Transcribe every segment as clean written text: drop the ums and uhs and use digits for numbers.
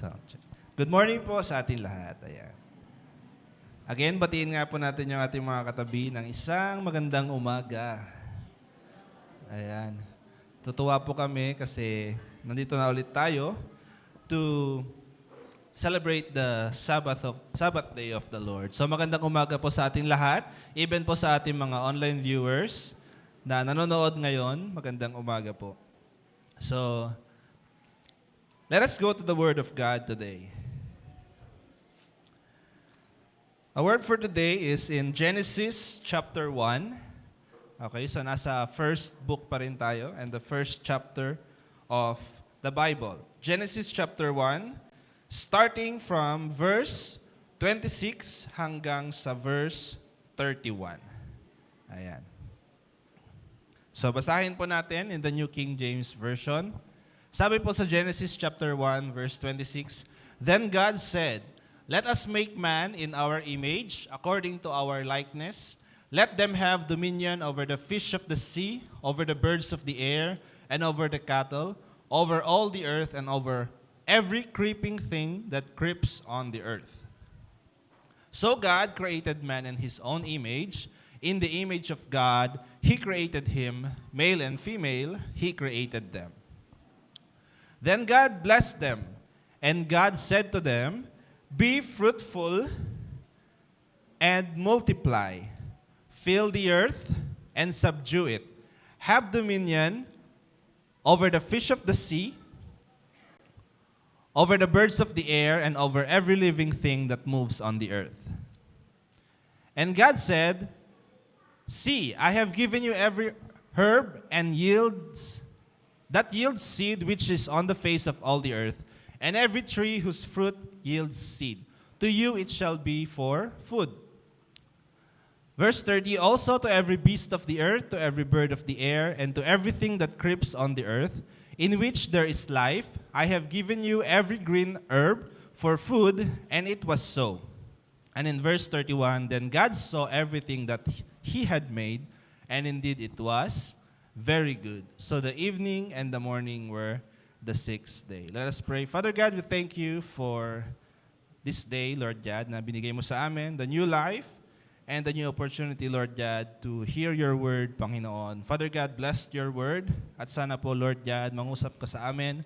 Sound check. Good morning po sa ating lahat. Ayan. Again, batiin nga po natin yung ating mga katabi ng isang magandang umaga. Ayan. Tutuwa po kami kasi nandito na ulit tayo to celebrate the Sabbath day of the Lord. So magandang umaga po sa ating lahat, even po sa ating mga online viewers na nanonood ngayon, magandang umaga po. So, let us go to the Word of God today. Our word for today is in Genesis chapter 1. Okay, so nasa first book pa rin tayo and the first chapter of the Bible. Genesis chapter 1, starting from verse 26 hanggang sa verse 31. Ayan. So basahin po natin in the New King James Version. Sabi po sa Genesis chapter 1 verse 26, Then God said, Let us make man in our image, according to our likeness. Let them have dominion over the fish of the sea, over the birds of the air, and over the cattle, over all the earth, and over every creeping thing that creeps on the earth. So God created man in his own image. In the image of God, He created him, male and female, He created them. Then God blessed them, and God said to them, Be fruitful and multiply, fill the earth and subdue it. Have dominion over the fish of the sea, over the birds of the air, and over every living thing that moves on the earth. And God said, See, I have given you every herb and yields seed which is on the face of all the earth, and every tree whose fruit yields seed. To you it shall be for food. Verse 30, Also to every beast of the earth, to every bird of the air, and to everything that creeps on the earth, in which there is life, I have given you every green herb for food, and it was so. And in verse 31, Then God saw everything that He had made, and indeed it was very good. So the evening and the morning were the sixth day. Let us pray. Father God, we thank you for this day, Lord God, na binigay mo sa amin, the new life and the new opportunity, Lord God, to hear your word, Panginoon. Father God, bless your word. At sana po, Lord God, mangusap ka sa amin.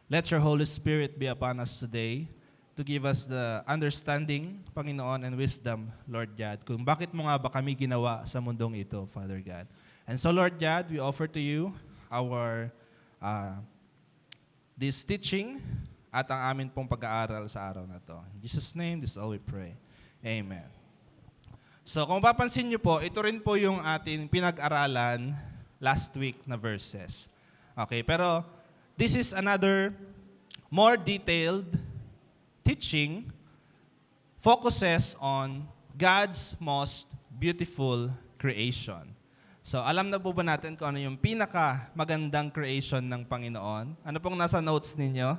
Let your Holy Spirit be upon us today to give us the understanding, Panginoon, and wisdom, Lord God, kung bakit mo nga ba kami ginawa sa mundong ito, Father God. And so, Lord God, we offer to you our this teaching at ang amin pong pag-aaral sa araw na to. In Jesus' name, this is all we pray. Amen. So, kung papansin niyo po, ito rin po yung ating pinag-aralan last week na verses. Okay, pero this is another more detailed teaching focuses on God's most beautiful creation. So, alam na po ba natin kung ano yung pinaka-magandang creation ng Panginoon? Ano pong nasa notes ninyo?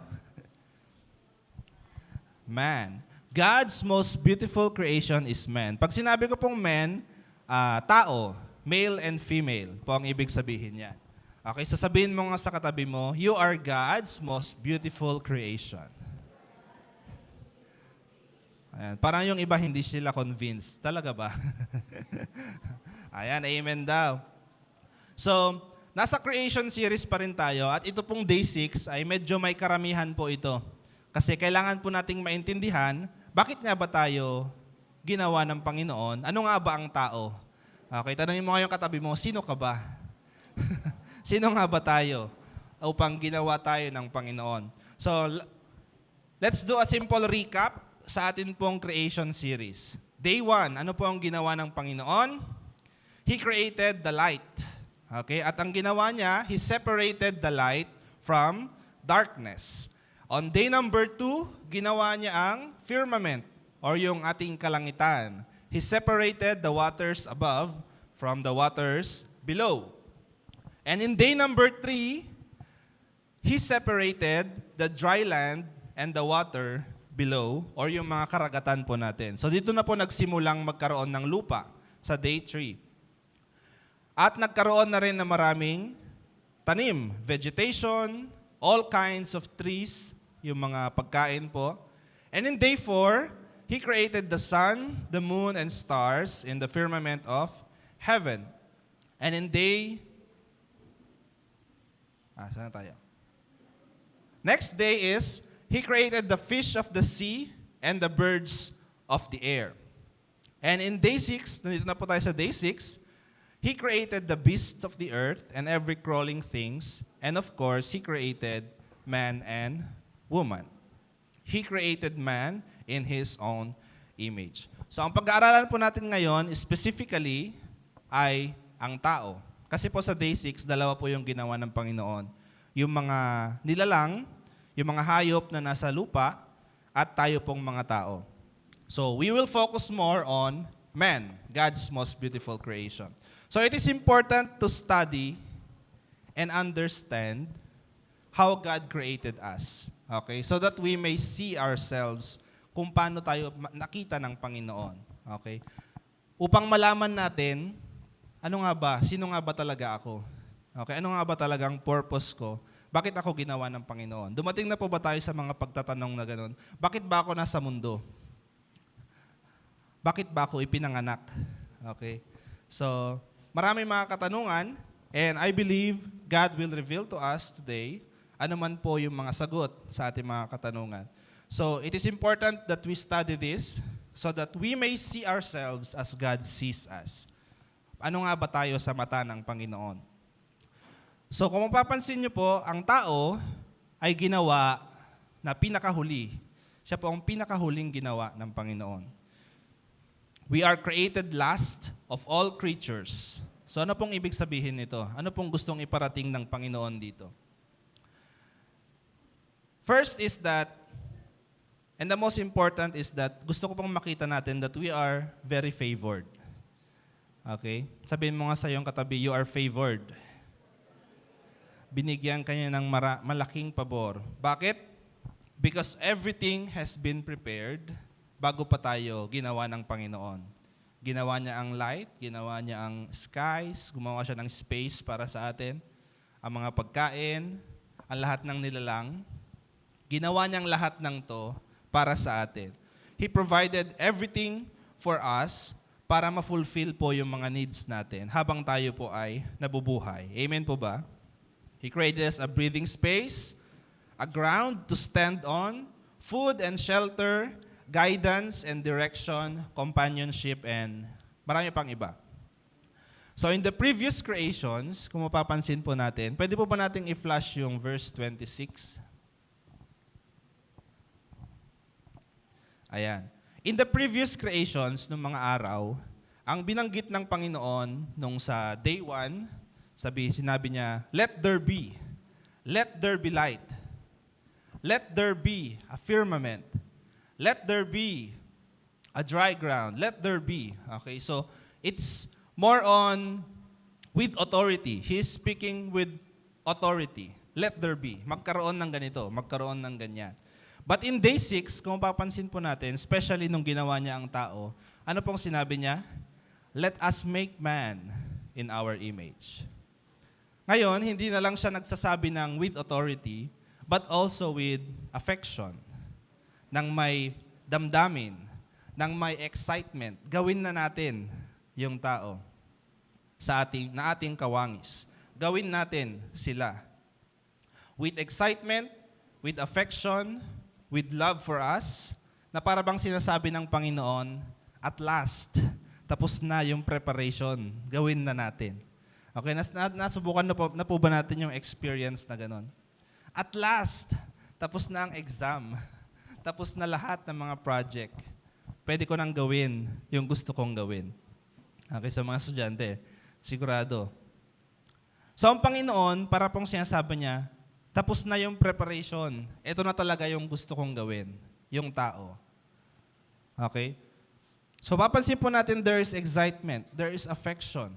Man. God's most beautiful creation is man. Pag sinabi ko pong man, tao, male and female po ang ibig sabihin niya. Okay, sasabihin mo nga sa katabi mo, you are God's most beautiful creation. Ayan, parang yung iba hindi sila convinced. Talaga ba? Ayan, amen daw. So, nasa creation series pa rin tayo at ito pong day 6 ay medyo may karamihan po ito. Kasi kailangan po nating maintindihan bakit nga ba tayo ginawa ng Panginoon? Ano nga ba ang tao? Okay, tanongin mo ngayong katabi mo, sino ka ba? Sino nga ba tayo upang ginawa tayo ng Panginoon? So, let's do a simple recap sa atin pong creation series. Day 1, ano po ang ginawa ng Panginoon? He created the light. Okay? At ang ginawa niya, He separated the light from darkness. On day number 2, ginawa niya ang firmament or yung ating kalangitan. He separated the waters above from the waters below. And in day number 3, He separated the dry land and the water below or yung mga karagatan po natin. So dito na po nagsimulang magkaroon ng lupa sa day 3. At nagkaroon na rin ng maraming tanim, vegetation, all kinds of trees, yung mga pagkain po. And in day 4, He created the sun, the moon, and stars in the firmament of heaven. And in day... saan na tayo? Next day is, He created the fish of the sea and the birds of the air. And in day 6, nandito na po tayo sa day 6, He created the beasts of the earth and every crawling things. And of course, He created man and woman. He created man in His own image. So ang pag-aaralan po natin ngayon, specifically, ay ang tao. Kasi po sa day 6, dalawa po yung ginawa ng Panginoon. Yung mga nilalang, yung mga hayop na nasa lupa, at tayo pong mga tao. So we will focus more on man, God's most beautiful creation. So it is important to study and understand how God created us. Okay? So that we may see ourselves kung paano tayo nakita ng Panginoon. Okay? Upang malaman natin, ano nga ba? Sino nga ba talaga ako? Okay? Ano nga ba talagang purpose ko? Bakit ako ginawa ng Panginoon? Dumating na po ba tayo sa mga pagtatanong na gano'n? Bakit ba ako nasa mundo? Bakit ba ako ipinanganak? Okay? So, maraming mga katanungan, and I believe God will reveal to us today ano man po yung mga sagot sa ating mga katanungan. So, it is important that we study this so that we may see ourselves as God sees us. Ano nga ba tayo sa mata ng Panginoon? So, kung mapapansin niyo po, ang tao ay ginawa na pinakahuli. Siya po ang pinakahuling ginawa ng Panginoon. We are created last of all creatures. So ano pong ibig sabihin nito? Ano pong gustong iparating ng Panginoon dito? First is that, and the most important is that, gusto ko pong makita natin that we are very favored. Okay? Sabihin mo nga sa iyong katabi, you are favored. Binigyan kanya ng malaking pabor. Bakit? Because everything has been prepared bago pa tayo ginawa ng Panginoon. Ginawa niya ang light, ginawa niya ang skies, gumawa siya ng space para sa atin, ang mga pagkain, ang lahat ng nilalang. Ginawa niyang lahat ng to para sa atin. He provided everything for us para ma-fulfill po yung mga needs natin habang tayo po ay nabubuhay. Amen po ba? He created us a breathing space, a ground to stand on, food and shelter, guidance and direction, companionship, and marami pang iba. So in the previous creations, kung mapapansin po natin, pwede po ba natin i-flash yung verse 26? Ayan. In the previous creations ng mga araw, ang binanggit ng Panginoon nung sa day 1, sinabi niya, let there be light. Let there be a firmament. Let there be a dry ground. Let there be. Okay, so it's more on with authority. He is speaking with authority. Let there be. Magkaroon ng ganito, magkaroon ng ganyan. But in day 6, kung mapapansin po natin, especially nung ginawa niya ang tao, ano pong sinabi niya? Let us make man in our image. Ngayon, hindi na lang siya nagsasabi ng with authority, but also with affection. Nang may damdamin, nang may excitement, gawin na natin yung tao sa ating kawangis. Gawin natin sila. With excitement, with affection, with love for us, na para bang sinasabi ng Panginoon, at last, tapos na yung preparation, gawin na natin. Okay, nasubukan na po ba natin yung experience na ganon? At last, tapos na ang exam, tapos na lahat ng mga project, pwede ko nang gawin yung gusto kong gawin. Okay, sa mga estudyante, sigurado. So ang Panginoon, para pong sinasabi niya, tapos na yung preparation. Ito na talaga yung gusto kong gawin. Yung tao. Okay? So, papansin po natin, there is excitement. There is affection.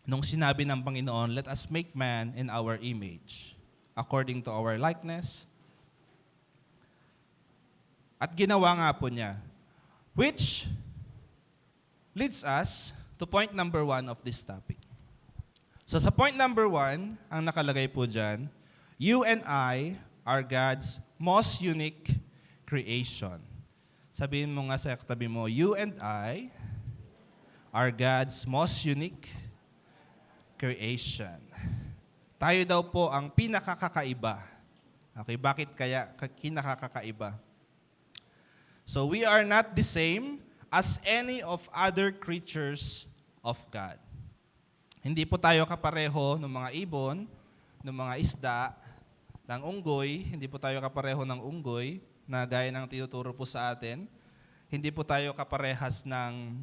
Nung sinabi ng Panginoon, let us make man in our image, according to our likeness. At ginawa nga po niya. Which leads us to point number 1 of this topic. So, sa point number 1, ang nakalagay po dyan, you and I are God's most unique creation. Sabihin mo nga sa katabi mo, you and I are God's most unique creation. Tayo daw po ang pinakakakaiba. Okay, bakit kaya kinakakaiba? So we are not the same as any of other creatures of God. Hindi po tayo kapareho ng mga ibon, ng mga isda, ng unggoy. Hindi po tayo kapareho ng unggoy na gaya ng tinuturo po sa atin. Hindi po tayo kaparehas ng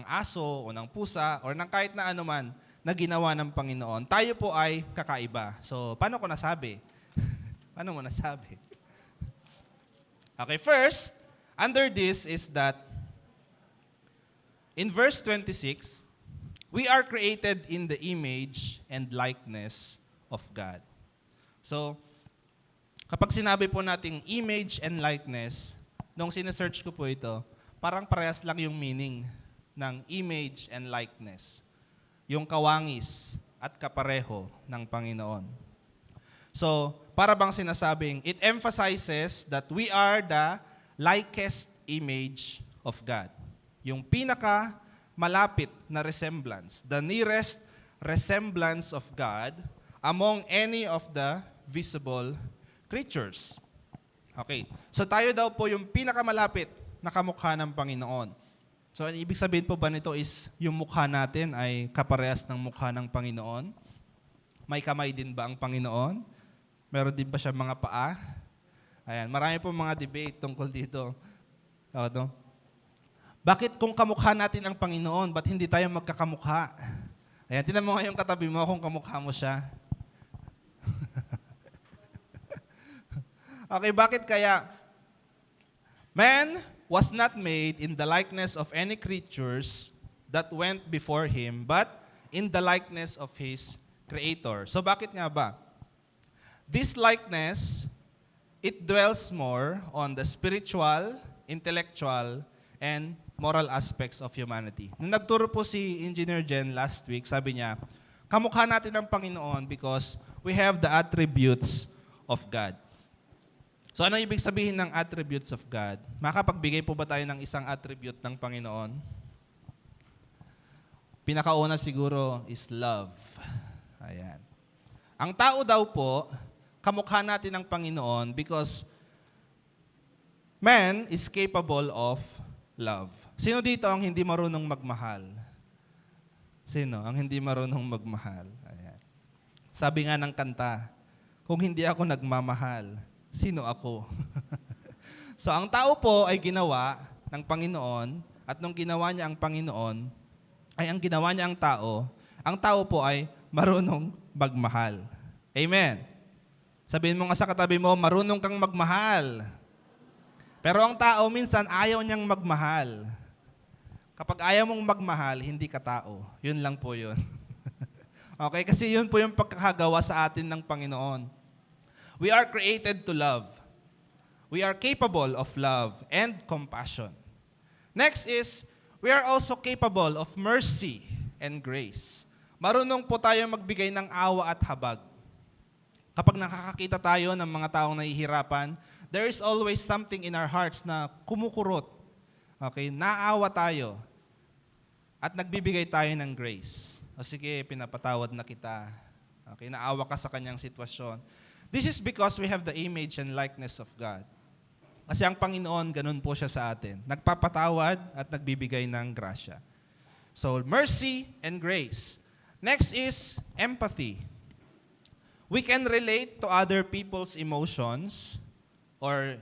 aso o ng pusa o ng kahit na anuman na ginawa ng Panginoon. Tayo po ay kakaiba. So, paano ko nasabi? Paano mo nasabi? Okay, first, under this is that in verse 26, we are created in the image and likeness of God. So, kapag sinabi po nating image and likeness, nung sinesearch ko po ito, parang parehas lang yung meaning ng image and likeness. Yung kawangis at kapareho ng Panginoon. So, para bang sinasabing, it emphasizes that we are the likest image of God. Yung pinaka malapit na resemblance, the nearest resemblance of God among any of the visible creatures. Okay. So tayo daw po yung pinakamalapit na kamukha ng Panginoon. So ang ibig sabihin po ba nito is yung mukha natin ay kaparehas ng mukha ng Panginoon? May kamay din ba ang Panginoon? Meron din ba siya mga paa? Ayan, marami po mga debate tungkol dito. No? Bakit kung kamukha natin ang Panginoon, ba't hindi tayo magkakamukha? Ayan, tinan mo nga yung katabi mo kung kamukha mo siya. Okay, bakit kaya? Man was not made in the likeness of any creatures that went before him, but in the likeness of his Creator. So bakit nga ba? This likeness, it dwells more on the spiritual, intellectual, and moral aspects of humanity. Nung nagturo po si Engineer Jen last week, sabi niya, kamukha natin ang Panginoon because we have the attributes of God. So ano ibig sabihin ng attributes of God? Makapagbigay po ba tayo ng isang attribute ng Panginoon? Pinakauna siguro is love. Ayan. Ang tao daw po, kamukha natin ng Panginoon because man is capable of love. Sino dito ang hindi marunong magmahal? Sino ang hindi marunong magmahal? Ayan. Sabi nga ng kanta, kung hindi ako nagmamahal, sino ako? So ang tao po ay ginawa ng Panginoon at nung ginawa niya ang Panginoon, ay ang ginawa niya ang tao po ay marunong magmahal. Amen. Sabihin mo nga sa katabi mo, marunong kang magmahal. Pero ang tao minsan ayaw niyang magmahal. Kapag ayaw mong magmahal, hindi ka tao. Yun lang po yun. Okay? Kasi yun po yung pagkakagawa sa atin ng Panginoon. We are created to love. We are capable of love and compassion. Next is, we are also capable of mercy and grace. Marunong po tayo magbigay ng awa at habag. Kapag nakakakita tayo ng mga taong nahihirapan, there is always something in our hearts na kumukurot. Okay? Naawa tayo. At nagbibigay tayo ng grace. O sige, pinapatawad na kita. Okay? Naawa ka sa kanyang sitwasyon. This is because we have the image and likeness of God. Kasi ang Panginoon, ganun po siya sa atin. Nagpapatawad at nagbibigay ng grasya. So, mercy and grace. Next is empathy. We can relate to other people's emotions or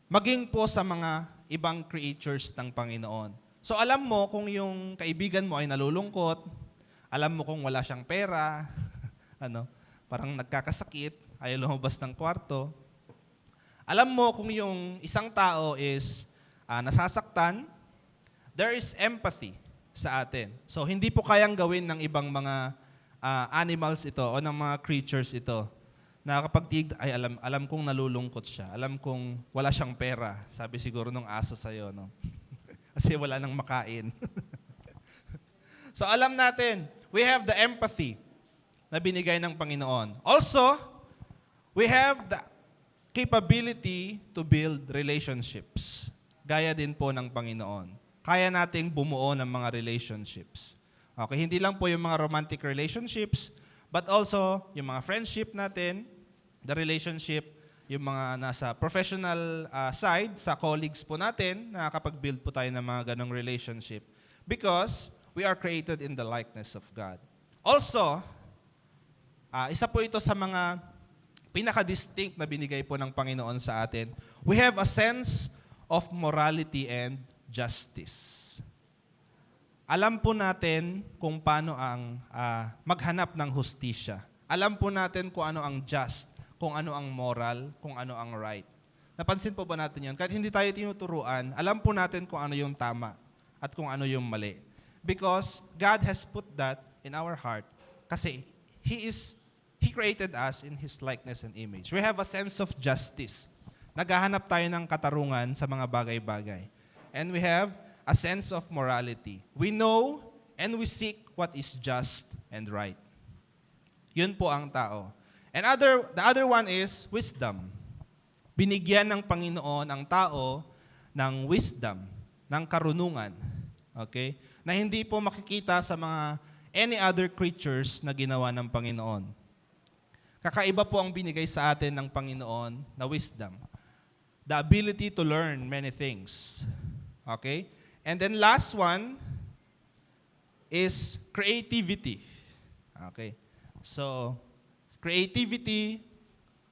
maging po sa mga ibang creatures ng Panginoon. So alam mo kung yung kaibigan mo ay nalulungkot, alam mo kung wala siyang pera, parang nagkakasakit, ayaw lumabas ng kwarto. Alam mo kung yung isang tao is nasasaktan, there is empathy sa atin. So hindi po kayang gawin ng ibang mga animals ito o ng mga creatures ito na kapag ay alam kong nalulungkot siya, alam kong wala siyang pera, sabi siguro nung aso sa'yo, no? Kasi wala nang makain. So alam natin, we have the empathy na binigay ng Panginoon. Also, we have the capability to build relationships. Gaya din po ng Panginoon. Kaya nating bumuo ng mga relationships. Okay, hindi lang po yung mga romantic relationships, but also yung mga friendship natin, the relationship, yung mga nasa professional side, sa colleagues po natin, nakakapag-build po tayo ng mga ganong relationship. Because we are created in the likeness of God. Also, isa po ito sa mga pinaka-distinct na binigay po ng Panginoon sa atin. We have a sense of morality and justice. Alam po natin kung paano ang maghanap ng hustisya. Alam po natin kung ano ang just, kung ano ang moral, kung ano ang right. Napansin po ba natin yan? Kahit hindi tayo tinuturuan, alam po natin kung ano yung tama at kung ano yung mali. Because God has put that in our heart. Kasi He created us in His likeness and image. We have a sense of justice. Naghahanap tayo ng katarungan sa mga bagay-bagay. And we have a sense of morality. We know and we seek what is just and right. Yun po ang tao. And the other one is wisdom. Binigyan ng Panginoon ang tao ng wisdom, ng karunungan. Okay? Na hindi po makikita sa mga any other creatures na ginawa ng Panginoon. Kakaiba po ang binigay sa atin ng Panginoon na wisdom. The ability to learn many things. Okay? And then last one is creativity. Okay? So, creativity,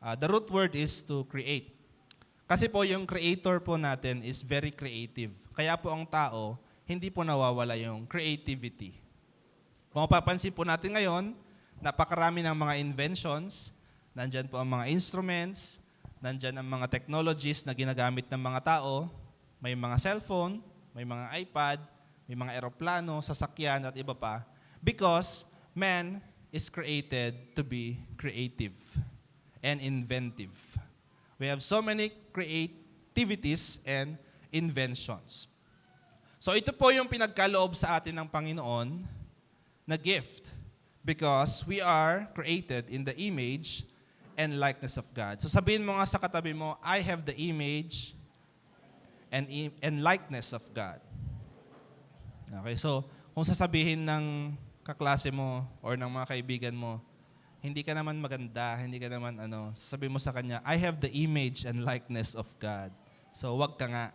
the root word is to create. Kasi po yung creator po natin is very creative. Kaya po ang tao, hindi po nawawala yung creativity. Kung mapapansin po natin ngayon, napakarami ng mga inventions, nandyan po ang mga instruments, nandyan ang mga technologies na ginagamit ng mga tao, may mga cellphone, may mga iPad, may mga eroplano, sasakyan at iba pa, because man is created to be creative and inventive. We have so many creativities and inventions. So ito po yung pinagkaloob sa atin ng Panginoon na gift. Because we are created in the image and likeness of God. So sabihin mo nga sa katabi mo, I have the image and likeness of God. Okay, so kung sasabihin ng kaklase mo or ng mga kaibigan mo, hindi ka naman maganda, hindi ka naman sasabihin mo sa kanya, I have the image and likeness of God. So wag ka nga.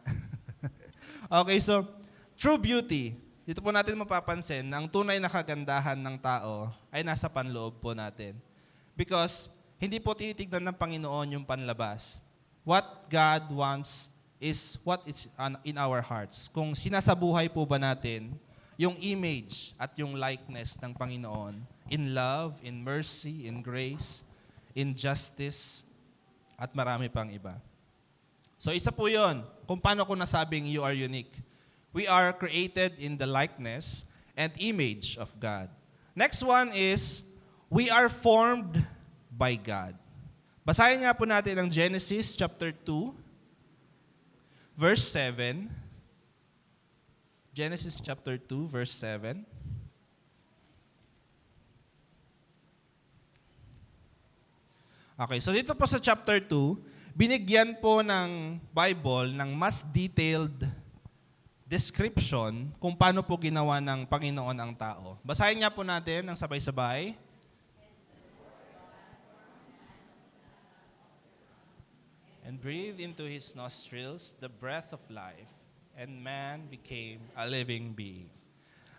Okay, so true beauty. Dito po natin mapapansin na ang tunay na kagandahan ng tao ay nasa panloob po natin. Because hindi po tinitignan ng Panginoon yung panlabas. What God wants is what is in our hearts. Kung sinasabuhay po ba natin yung image at yung likeness ng Panginoon in love, in mercy, in grace, in justice, at marami pang iba. So isa po yun, kung paano ko nasabing you are unique. We are created in the likeness and image of God. Next one is, we are formed by God. Basahin nga po natin ang Genesis chapter 2, verse 7. Genesis chapter 2, verse 7. Okay, so dito po sa chapter 2, binigyan po ng Bible ng mas detailed description kung paano po ginawa ng Panginoon ang tao. Basahin nga po natin ng sabay-sabay. And breathed into his nostrils the breath of life, and man became a living being.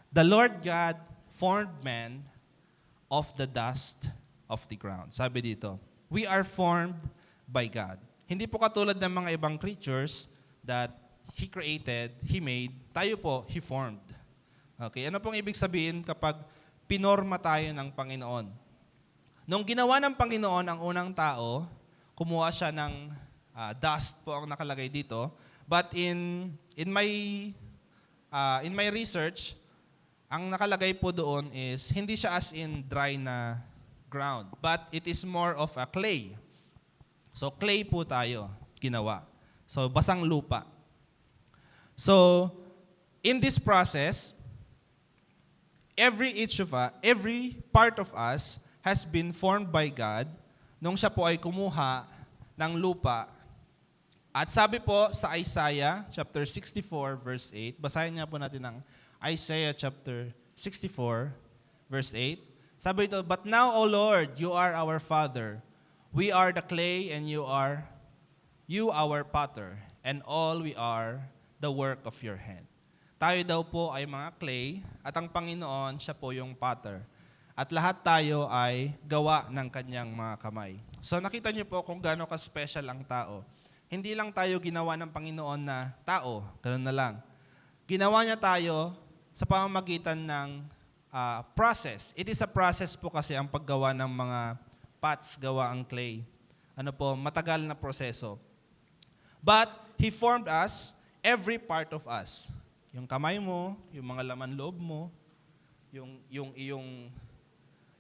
The Lord God formed man of the dust of the ground. Sabi dito, we are formed by God. Hindi po katulad ng mga ibang creatures that He created, He made, tayo po, He formed. Okay, ano pong ibig sabihin kapag pinorma tayo ng Panginoon? Nung ginawa ng Panginoon ang unang tao, kumuha siya ng dust po ang nakalagay dito. But in my research, ang nakalagay po doon is hindi siya as in dry na ground, but it is more of a clay. So clay po tayo ginawa. So basang lupa. So, in this process, every part of us has been formed by God nung siya po ay kumuha ng lupa. At sabi po sa Isaiah chapter 64 verse 8, basahin nga po natin ang Isaiah chapter 64 verse 8. Sabi ito, "But now, O Lord, you are our Father. We are the clay and you our potter, and all we are the work of your hand." Tayo daw po ay mga clay at ang Panginoon, siya po yung potter. At lahat tayo ay gawa ng kanyang mga kamay. So nakita niyo po kung gaano ka-special ang tao. Hindi lang tayo ginawa ng Panginoon na tao, ganoon na lang. Ginawa niya tayo sa pamamagitan ng process. It is a process po kasi ang paggawa ng mga pots, gawa ang clay. Ano po, matagal na proseso. But He formed us, every part of us. Yung kamay mo, yung mga laman loob mo, yung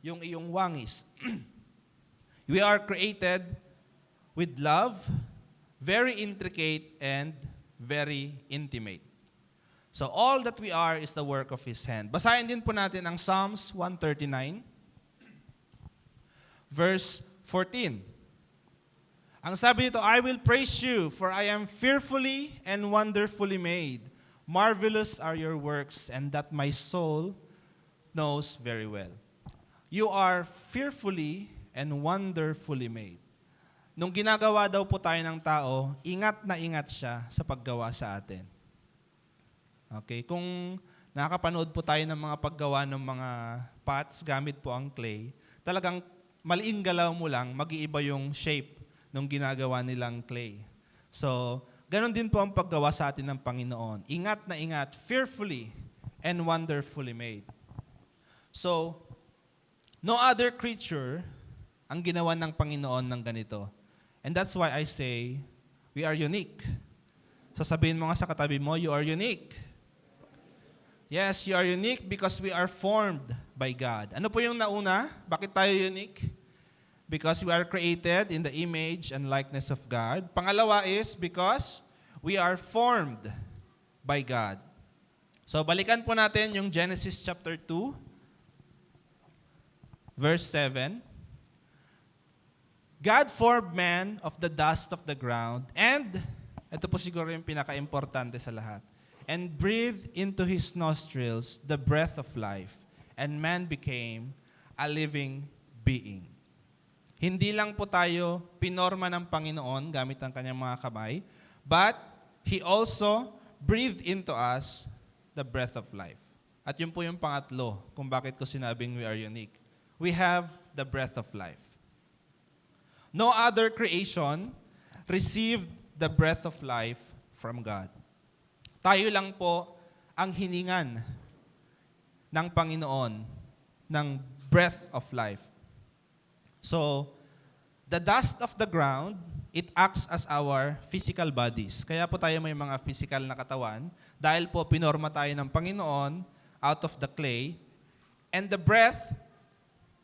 iyong wangis. We are created with love, very intricate and very intimate. So all that we are is the work of His hand. Basahin din po natin ang Psalms 139, verse 14. Ang sabi nito, "I will praise you, for I am fearfully and wonderfully made. Marvelous are your works, and that my soul knows very well." You are fearfully and wonderfully made. Nung ginagawa daw po tayo ng tao, ingat na ingat siya sa paggawa sa atin. Okay, kung nakakapanood po tayo ng mga paggawa ng mga pots gamit po ang clay, talagang maliing galaw mo lang, mag-iiba yung shape ng ginagawa nilang clay. So, ganon din po ang paggawa sa atin ng Panginoon. Ingat na ingat, fearfully and wonderfully made. So, no other creature ang ginawa ng Panginoon ng ganito. And that's why I say, we are unique. So sabihin mo nga sa katabi mo, you are unique. Yes, you are unique because we are formed by God. Ano po yung nauna? Bakit tayo unique? Because we are created in the image and likeness of God. Pangalawa is because we are formed by God. So balikan po natin yung Genesis chapter 2, verse 7. God formed man of the dust of the ground, and, ito po siguro yung pinaka-importante sa lahat, and breathed into his nostrils the breath of life, and man became a living being. Hindi lang po tayo pinorma ng Panginoon gamit ang kanyang mga kamay, but He also breathed into us the breath of life. At yun po yung pangatlo kung bakit ko sinabing we are unique. We have the breath of life. No other creation received the breath of life from God. Tayo lang po ang hiningan ng Panginoon ng breath of life. So, the dust of the ground, it acts as our physical bodies. Kaya po tayo may mga physical na katawan dahil po pinorma tayo ng Panginoon out of the clay. And the breath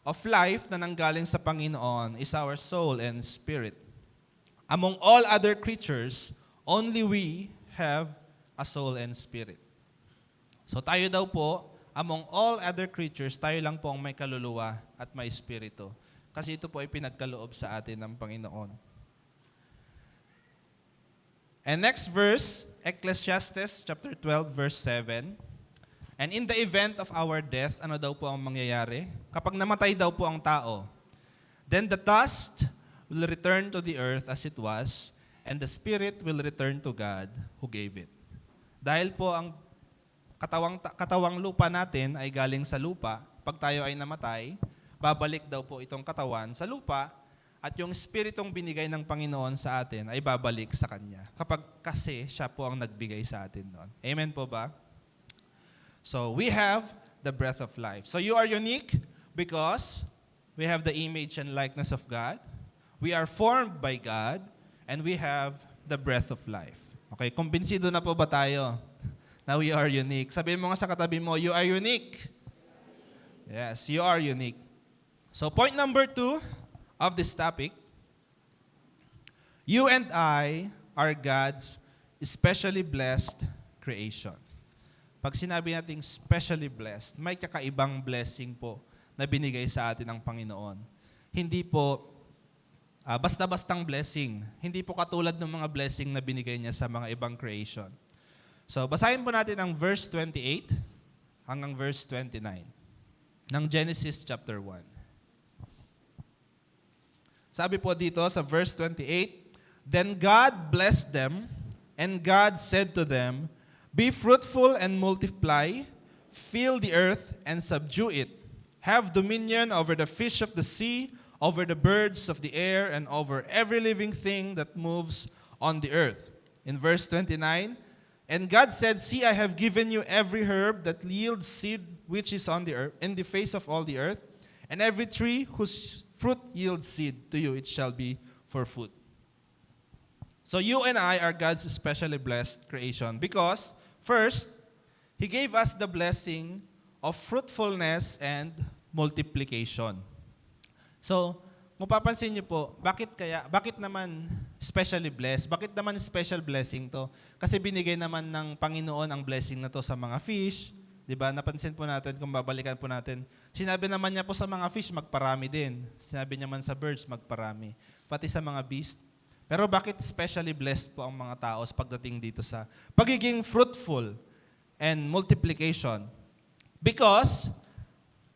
of life na nanggaling sa Panginoon is our soul and spirit. Among all other creatures, only we have a soul and spirit. So tayo daw po, among all other creatures, tayo lang po ang may kaluluwa at may espiritu. Kasi ito po ay pinagkaloob sa atin ng Panginoon. And next verse, Ecclesiastes chapter 12, verse 7. And in the event of our death, ano daw po ang mangyayari? Kapag namatay daw po ang tao, then the dust will return to the earth as it was, and the spirit will return to God who gave it. Dahil po ang katawang lupa natin ay galing sa lupa, pag tayo ay namatay, babalik daw po itong katawan sa lupa, at yung spiritong binigay ng Panginoon sa atin ay babalik sa Kanya. Kapag kasi siya po ang nagbigay sa atin noon. Amen po ba? So we have the breath of life. So you are unique because we have the image and likeness of God. We are formed by God, and we have the breath of life. Okay, kumbinsido na po ba tayo na we are unique? Sabihin mo nga sa katabi mo, you are unique. Yes, you are unique. So point number 2 of this topic, you and I are God's especially blessed creation. Pag sinabi nating specially blessed, may kakaibang blessing po na binigay sa atin ng Panginoon. Hindi po basta-bastang blessing. Hindi po katulad ng mga blessing na binigay niya sa mga ibang creation. So, basahin po natin ang verse 28 hanggang verse 29 ng Genesis chapter 1. Sabi po dito sa verse 28, "Then God blessed them, and God said to them, 'Be fruitful and multiply, fill the earth and subdue it. Have dominion over the fish of the sea, over the birds of the air, and over every living thing that moves on the earth.'" In verse 29, "And God said, 'See, I have given you every herb that yields seed which is on the earth, in the face of all the earth, and every tree whose fruit yields seed, to you it shall be for food.'" So you and I are God's especially blessed creation because, first, He gave us the blessing of fruitfulness and multiplication. So, kung papansin niyo po, bakit naman specially blessed? Bakit naman special blessing to? Kasi binigay naman ng Panginoon ang blessing na to sa mga fish, di ba? Napansin po natin, kung babalikan po natin, sinabi naman niya po sa mga fish, magparami din. Sinabi niya man sa birds, magparami. Pati sa mga beast. Pero bakit specially blessed po ang mga tao pagdating dito sa pagiging fruitful and multiplication? Because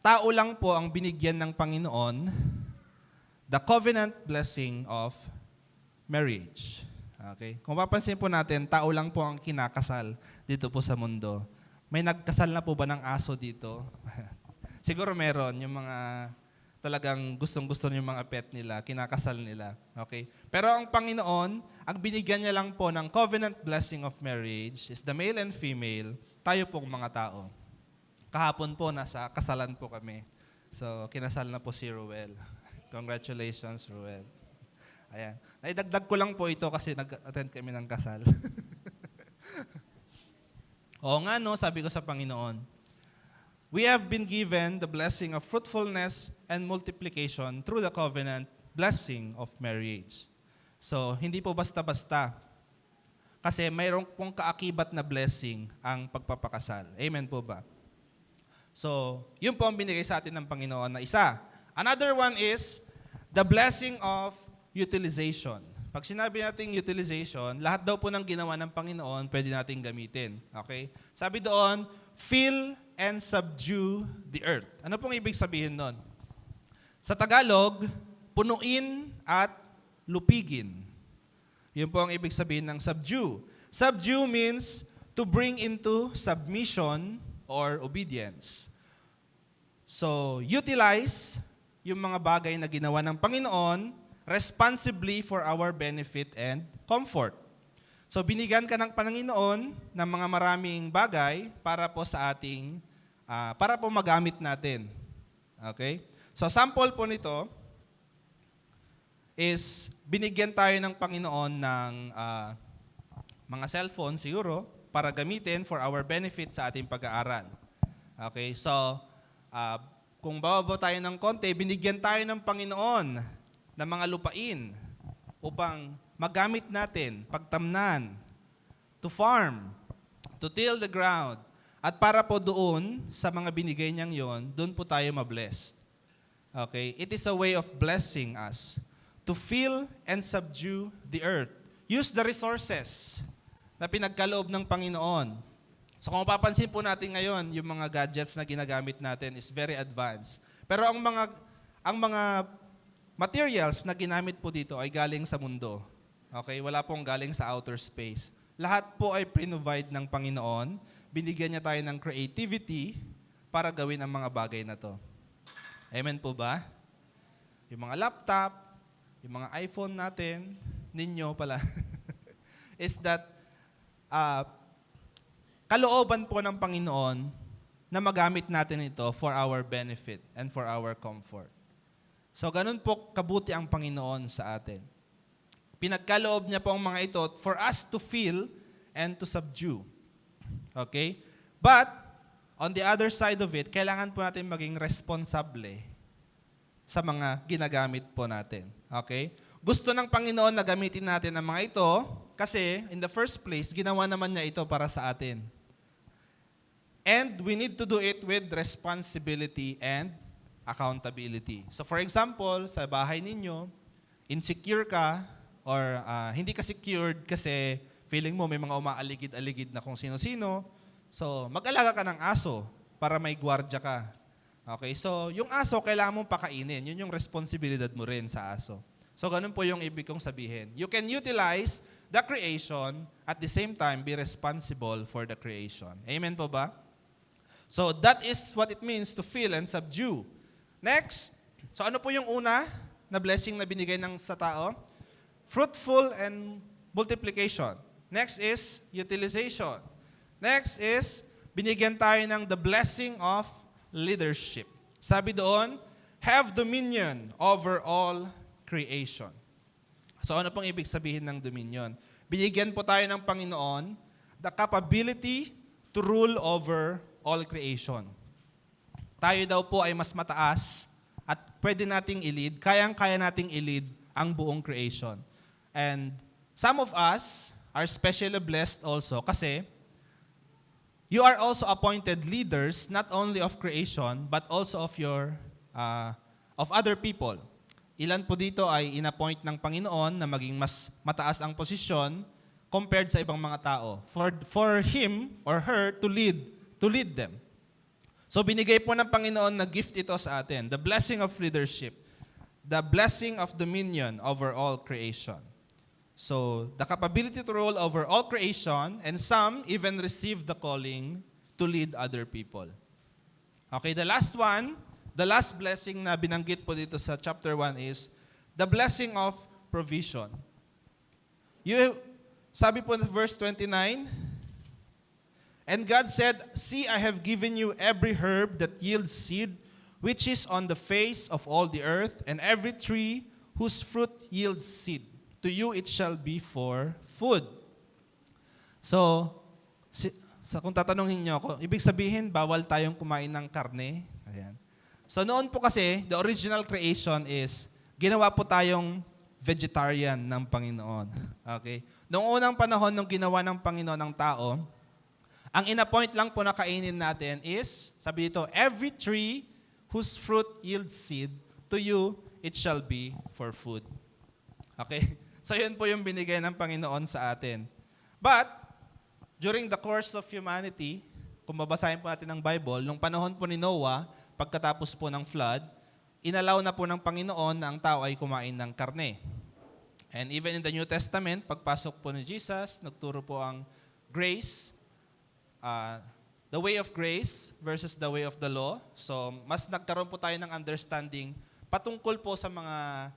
tao lang po ang binigyan ng Panginoon the covenant blessing of marriage. Okay? Kung papansin po natin, tao lang po ang kinakasal dito po sa mundo. May nagkasal na po ba ng aso dito? Siguro meron, yung mga talagang gustong-gusto yung mga pet nila, kinakasal nila. Okay? Pero ang Panginoon, ang binigyan niya lang po ng covenant blessing of marriage is the male and female, tayo pong mga tao. Kahapon po, nasa kasalan po kami. So, kinasal na po si Ruel. Congratulations, Ruel. Ayan. Naidagdag ko lang po ito kasi nag-attend kami ng kasal. Oo nga, no, sabi ko sa Panginoon, we have been given the blessing of fruitfulness and multiplication through the covenant blessing of marriage. So, hindi po basta-basta. Kasi mayroong pong kaakibat na blessing ang pagpapakasal. Amen po ba? So, yun po ang binigay sa atin ng Panginoon na isa. Another one is the blessing of utilization. Pag sinabi natin utilization, lahat daw po ng ginawa ng Panginoon pwede nating gamitin. Okay? Sabi doon, fill and subdue the earth. Ano pong ibig sabihin nun? Sa Tagalog, punuin at lupigin. Yun po ang ibig sabihin ng subdue. Subdue means to bring into submission or obedience. So, utilize yung mga bagay na ginawa ng Panginoon responsibly for our benefit and comfort. So, binigyan ka ng Panginoon ng mga maraming bagay para po sa ating, para po magamit natin. Okay? So, sample po nito is binigyan tayo ng Panginoon ng mga cellphone siguro para gamitin for our benefit sa ating pag-aaral. Okay? So, kung bababa tayo ng konti, binigyan tayo ng Panginoon ng mga lupain upang magamit natin, pagtamnan, to farm, to till the ground. At para po doon, sa mga binigay niyang yon, doon po tayo mabless. Okay? It is a way of blessing us to fill and subdue the earth. Use the resources na pinagkaloob ng Panginoon. So kung mapapansin po natin ngayon, yung mga gadgets na ginagamit natin is very advanced. Pero ang mga materials na ginamit po dito ay galing sa mundo. Okay? Wala pong galing sa outer space. Lahat po ay provide ng Panginoon. Binigyan niya tayo ng creativity para gawin ang mga bagay na to. Amen po ba? Yung mga laptop, yung mga iPhone natin, ninyo pala, is that kalooban po ng Panginoon na magamit natin ito for our benefit and for our comfort. So, ganun po kabuti ang Panginoon sa atin. Pinagkaloob niya po ang mga ito for us to feel and to subdue. Okay? But, on the other side of it, kailangan po natin maging responsable sa mga ginagamit po natin. Okay? Gusto ng Panginoon na gamitin natin ang mga ito kasi, in the first place, ginawa naman niya ito para sa atin. And we need to do it with responsibility and accountability. So for example, sa bahay ninyo, insecure ka or hindi ka secured kasi feeling mo may mga umaaligid-aligid na kung sino-sino, so mag-alaga ka ng aso para may gwardya ka. Okay, so yung aso kailangan mong pakainin. Yun yung responsibilidad mo rin sa aso. So ganun po yung ibig kong sabihin. You can utilize the creation at the same time be responsible for the creation. Amen po ba? So that is what it means to fill and subdue. Next, so ano po yung una na blessing na binigay ng sa tao? Fruitful and multiplication. Next is utilization. Next is binigyan tayo ng the blessing of leadership. Sabi doon, have dominion over all creation. So ano pong ibig sabihin ng dominion? Binigyan po tayo ng Panginoon the capability to rule over all creation. Tayo daw po ay mas mataas at pwede nating i-lead, kayang-kaya nating i-lead ang buong creation. And some of us are specially blessed also kasi you are also appointed leaders not only of creation but also of of other people. Ilan po dito ay inappoint ng Panginoon na maging mas mataas ang posisyon compared sa ibang mga tao for him or her to lead them. So binigay po ng Panginoon na gift ito sa atin, the blessing of leadership, the blessing of dominion over all creation. So, the capability to rule over all creation, and some even receive the calling to lead other people. Okay, the last one, the last blessing na binanggit po dito sa chapter 1 is the blessing of provision. Sabi po sa verse 29, and God said, see, I have given you every herb that yields seed, which is on the face of all the earth, and every tree whose fruit yields seed. To you it shall be for food. So, kung tatanungin niyo ako, ibig sabihin, bawal tayong kumain ng karne. Ayan. So noon po kasi, the original creation is, ginawa po tayong vegetarian ng Panginoon. Okay? Noong unang panahon, nung ginawa ng Panginoon ng tao, ang inappoint lang po na kainin natin is, sabi dito, every tree whose fruit yields seed, to you it shall be for food. Okay? So yun po yung binigay ng Panginoon sa atin. But, during the course of humanity, kung babasahin po natin ng Bible, nung panahon po ni Noah, pagkatapos po ng flood, inalaw na po ng Panginoon na ang tao ay kumain ng karne. And even in the New Testament, pagpasok po ni Jesus, nagturo po ang grace, the way of grace versus the way of the law. So, mas nagkaroon po tayo ng understanding patungkol po sa mga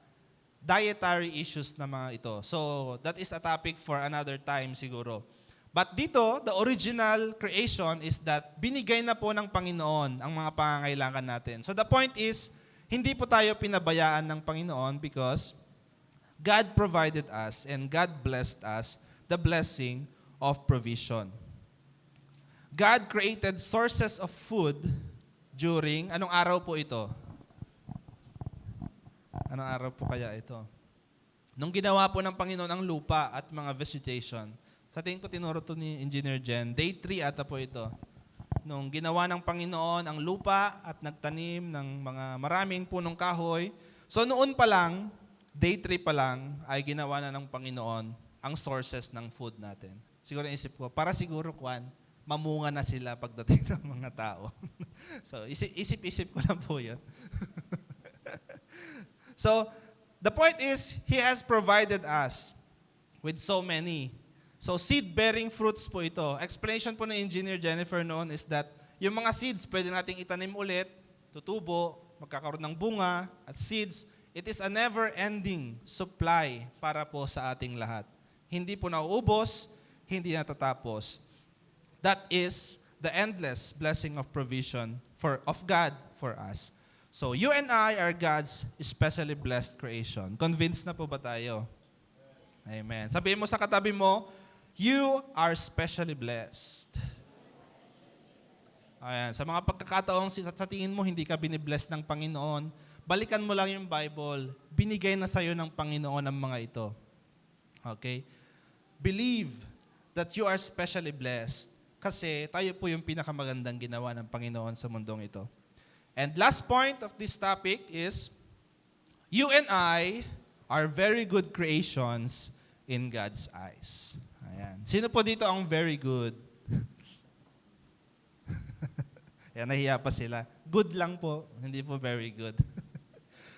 dietary issues na mga ito. So, that is a topic for another time siguro. But dito, the original creation is that binigay na po ng Panginoon ang mga pangangailangan natin. So, the point is, hindi po tayo pinabayaan ng Panginoon because God provided us and God blessed us the blessing of provision. God created sources of food during, anong araw po ito? Anong araw po kaya ito? Nung ginawa po ng Panginoon ang lupa at mga vegetation, sa tingin ko tinuro to ni Engineer Jen, day 3 ata po ito. Nung ginawa ng Panginoon ang lupa at nagtanim ng mga maraming punong kahoy, so noon pa lang, day 3 pa lang, ay ginawa na ng Panginoon ang sources ng food natin. Siguro isip ko, para siguro, mamunga na sila pagdating ng mga tao. So, isip-isip ko lang po yun. So, the point is, He has provided us with so many. So, seed-bearing fruits po ito. Explanation po ng Engineer Jennifer noon is that yung mga seeds, pwede nating itanim ulit, tutubo, magkakaroon ng bunga, at seeds, it is a never-ending supply para po sa ating lahat. Hindi po nauubos, hindi natatapos. That is the endless blessing of provision of God for us. So, you and I are God's especially blessed creation. Convinced na po ba tayo? Amen. Sabihin mo sa katabi mo, you are specially blessed. Ayan. Sa mga pagkakataong sa tingin mo hindi ka binibless ng Panginoon, balikan mo lang yung Bible. Binigay na sa'yo ng Panginoon ang mga ito. Okay? Believe that you are specially blessed kasi tayo po yung pinakamagandang ginawa ng Panginoon sa mundong ito. And last point of this topic is, you and I are very good creations in God's eyes. Ayan. Sino po dito ang very good? Ayan, nahiya pa sila. Good lang po, hindi po very good.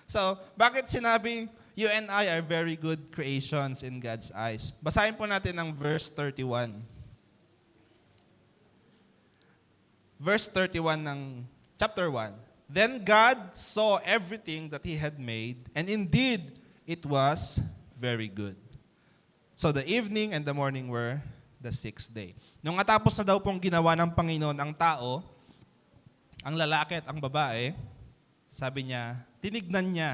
So, bakit sinabi you and I are very good creations in God's eyes? Basahin po natin ang verse 31. Verse 31 ng chapter 1. Then God saw everything that He had made, and indeed, it was very good. So the evening and the morning were the sixth day. Nung natapos na daw pong ginawa ng Panginoon ang tao, ang lalaki at ang babae, sabi niya, tinignan niya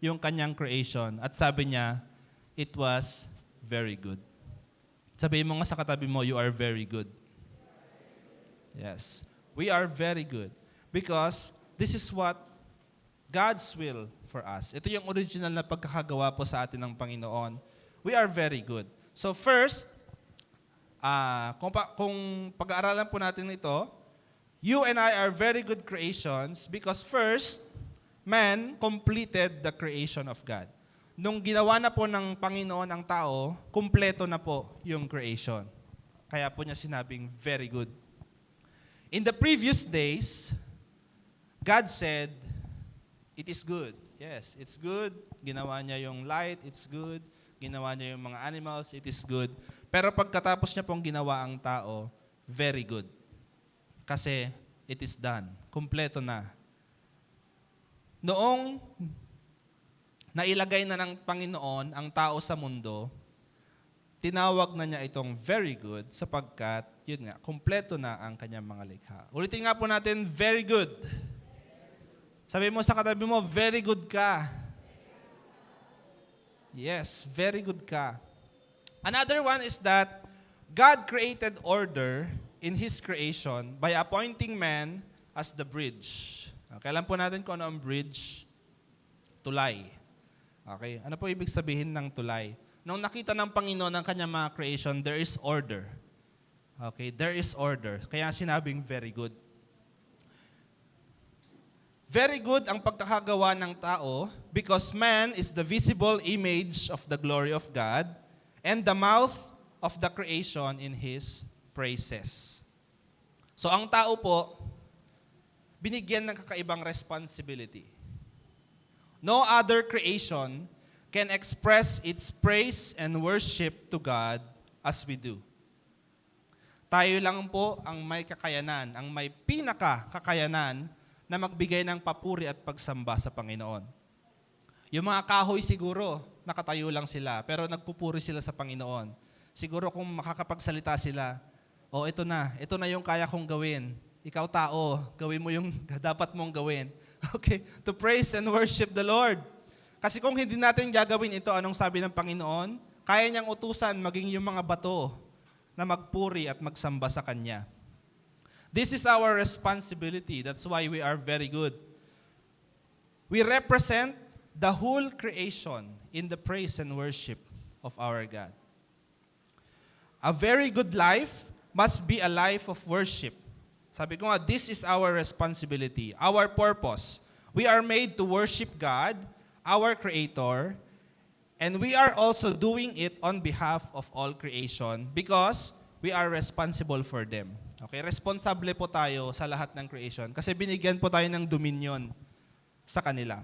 yung kanyang creation at sabi niya, it was very good. Sabihin mo nga sa katabi mo, you are very good. Yes, we are very good because this is what God's will for us. Ito yung original na pagkakagawa po sa atin ng Panginoon. We are very good. So first, kung pag-aaralan po natin ito, you and I are very good creations because first, man completed the creation of God. Nung ginawa na po ng Panginoon ang tao, kumpleto na po yung creation. Kaya po niya sinabing very good. In the previous days, God said, it is good. Yes, it's good. Ginawa niya yung light, it's good. Ginawa niya yung mga animals, it is good. Pero pagkatapos niya pong ginawa ang tao, very good. Kasi it is done. Kumpleto na. Noong nailagay na ng Panginoon ang tao sa mundo, tinawag na niya itong very good sapagkat, yun nga, kumpleto na ang kanyang mga likha. Ulitin nga po natin, very good. Sabi mo sa katabi mo, very good ka. Yes, very good ka. Another one is that God created order in His creation by appointing man as the bridge. Okay, alam po natin kung ano ang bridge? Tulay. Okay, ano po ibig sabihin ng tulay? Nung nakita ng Panginoon ang kanyang mga creation, there is order. Okay, there is order. Kaya sinabing very good. Very good ang pagkakagawa ng tao because man is the visible image of the glory of God and the mouth of the creation in His praises. So ang tao po, binigyan ng kakaibang responsibility. No other creation can express its praise and worship to God as we do. Tayo lang po ang may kakayanan, ang may pinaka-kakayanan na magbigay ng papuri at pagsamba sa Panginoon. Yung mga kahoy siguro, nakatayo lang sila, pero nagpupuri sila sa Panginoon. Siguro kung makakapagsalita sila, ito na yung kaya kong gawin. Ikaw tao, gawin mo yung dapat mong gawin. Okay, to praise and worship the Lord. Kasi kung hindi natin gagawin ito, anong sabi ng Panginoon? Kaya niyang utusan maging yung mga bato na magpuri at magsamba sa Kanya. This is our responsibility. That's why we are very good. We represent the whole creation in the praise and worship of our God. A very good life must be a life of worship. Sabi ko nga, this is our responsibility, our purpose. We are made to worship God, our Creator, and we are also doing it on behalf of all creation because we are responsible for them. Okay, responsable po tayo sa lahat ng creation kasi binigyan po tayo ng dominion sa kanila.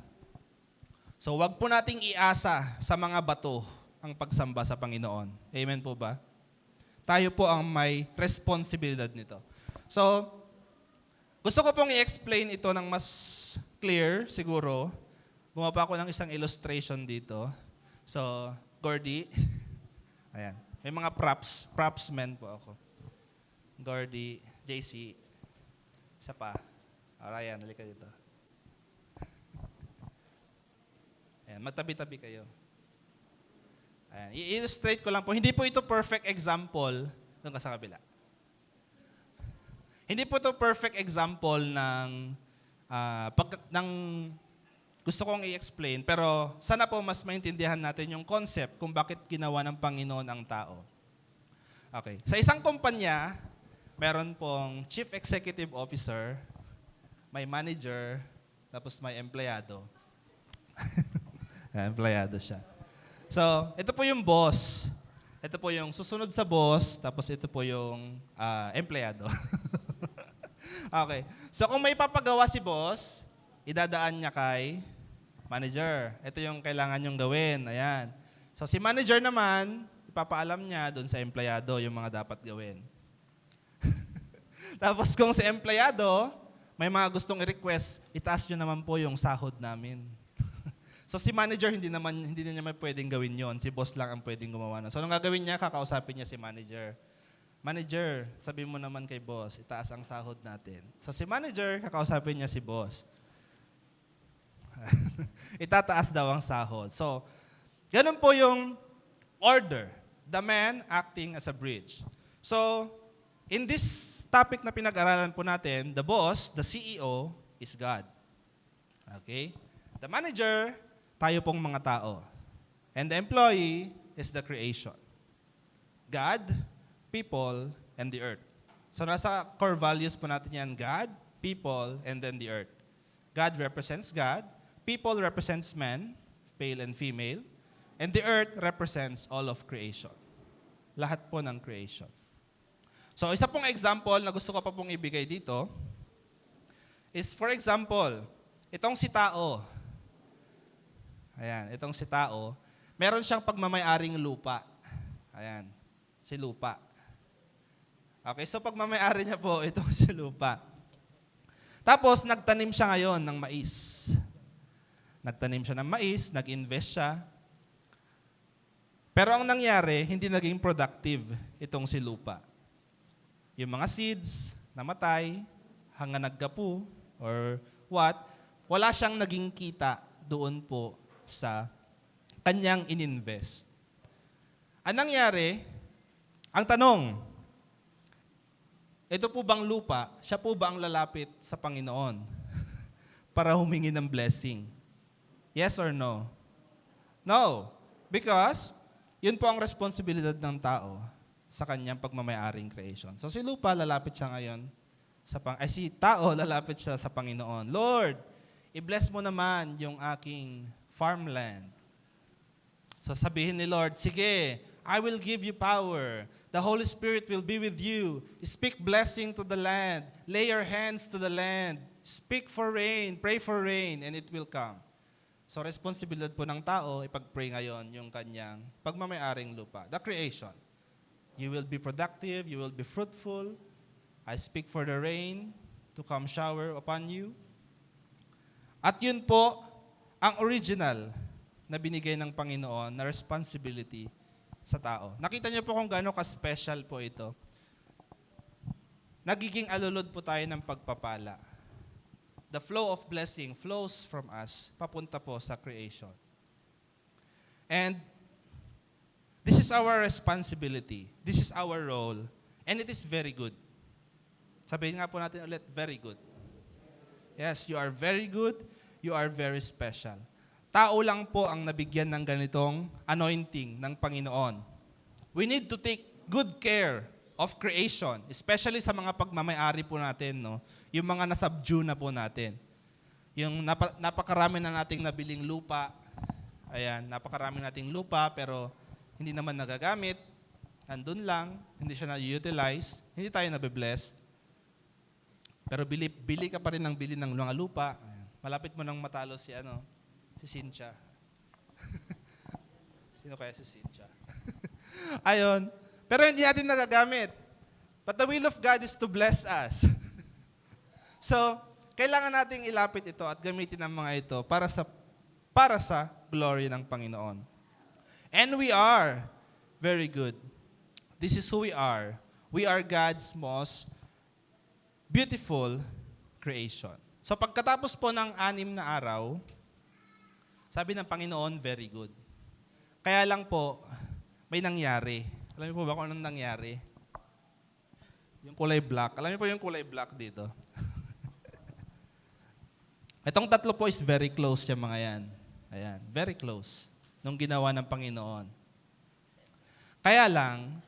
So wag po nating iasa sa mga bato ang pagsamba sa Panginoon. Amen po ba? Tayo po ang may responsibilidad nito. So, gusto ko pong i-explain ito ng mas clear siguro. Gumawa pa ako ng isang illustration dito. So, Gordy, ayan. May mga propsmen po ako. Gordy, JC, isa pa. Ryan, halika dito. Ayan, magtabi-tabi kayo. Ayan, i-illustrate ko lang po. Hindi po ito perfect example doon ka sa kabila. Hindi po ito perfect example ng gusto kong i-explain, pero sana po mas maintindihan natin yung concept kung bakit ginawa ng Panginoon ang tao. Okay. Sa isang kumpanya, meron pong chief executive officer, may manager, tapos may empleyado. Empleyado siya. So, ito po yung boss. Ito po yung susunod sa boss, tapos ito po yung empleyado. Okay. So, kung may papagawa si boss, idadaan niya kay manager. Ito yung kailangan niyong gawin. Ayan. So, si manager naman, ipapaalam niya doon sa empleyado yung mga dapat gawin. Tapos kung si empleyado, may mga gustong i-request, itaas nyo naman po yung sahod namin. So si manager, hindi na niya may pwedeng gawin yon. Si boss lang ang pwedeng gumawa na. So anong gagawin niya? Kakausapin niya si manager. Manager, sabi mo naman kay boss, itaas ang sahod natin. So si manager, kakausapin niya si boss. Itataas daw ang sahod. So, ganun po yung order. The man acting as a bridge. So, in this topic na pinag-aralan po natin, the boss, the CEO, is God. Okay? The manager, tayo pong mga tao. And the employee is the creation. God, people, and the earth. So nasa core values po natin yan, God, people, and then the earth. God represents God. People represents men, male and female. And the earth represents all of creation. Lahat po ng creation. So isa pong example na gusto ko pa pong ibigay dito is, for example, itong si tao. Ayan, itong si tao, meron siyang pagmamay-aring lupa. Ayan, si lupa. Okay, so pagmamay-ari niya po itong si lupa. Tapos, nagtanim siya ngayon ng mais. Nagtanim siya ng mais, nag-invest siya. Pero ang nangyari, hindi naging productive itong si lupa. Yung mga seeds, namatay, hanggang naggapu, or what, wala siyang naging kita doon po sa kanyang ininvest. Ang nangyari, ang tanong, ito po bang lupa, siya po ba ang lalapit sa Panginoon para humingi ng blessing? Yes or no? No. Because, yun po ang responsibilidad ng tao sa kanyang pagmamay-aring creation. So si lupa, lalapit siya ngayon, si tao, lalapit siya sa Panginoon. Lord, i-bless mo naman yung aking farmland. So sabihin ni Lord, sige, I will give you power. The Holy Spirit will be with you. Speak blessing to the land. Lay your hands to the land. Speak for rain. Pray for rain, and it will come. So responsibilidad po ng tao, ipag-pray ngayon yung kanyang pagmamay-aring lupa. The creation. You will be productive. You will be fruitful. I speak for the rain to come shower upon you. At yun po, ang original na binigay ng Panginoon na responsibility sa tao. Nakita niyo po kung gaano ka-special po ito. Nagiging alulod po tayo ng pagpapala. The flow of blessing flows from us papunta po sa creation. And this is our responsibility. This is our role. And it is very good. Sabihin nga po natin ulit, very good. Yes, you are very good. You are very special. Tao lang po ang nabigyan ng ganitong anointing ng Panginoon. We need to take good care of creation, especially sa mga pagmamay-ari po natin, no? Yung mga nasubdue na po natin. Yung napakarami na nating nabiling lupa. Ayan, napakarami nating lupa pero hindi naman nagagamit. Andun lang, hindi siya na-utilize, hindi tayo nabe-bless. Pero bili ka pa rin ng bili ng mga lupa. Ayan. Malapit mo nang matalo si Cynthia. Sino kaya si Cynthia? Ayon. Pero hindi natin nagagamit. But the will of God is to bless us. So, kailangan nating ilapit ito at gamitin ang mga ito para sa glory ng Panginoon. And we are very good. This is who we are. We are God's most beautiful creation. So pagkatapos po ng 6 na araw, sabi ng Panginoon, very good. Kaya lang po, may nangyari. Alam niyo po ba kung anong nangyari? Yung kulay black. Alam niyo po yung kulay black dito? Itong 3 po is very close siya mga yan. Ayan, very close. Nung ginawa ng Panginoon. Kaya lang,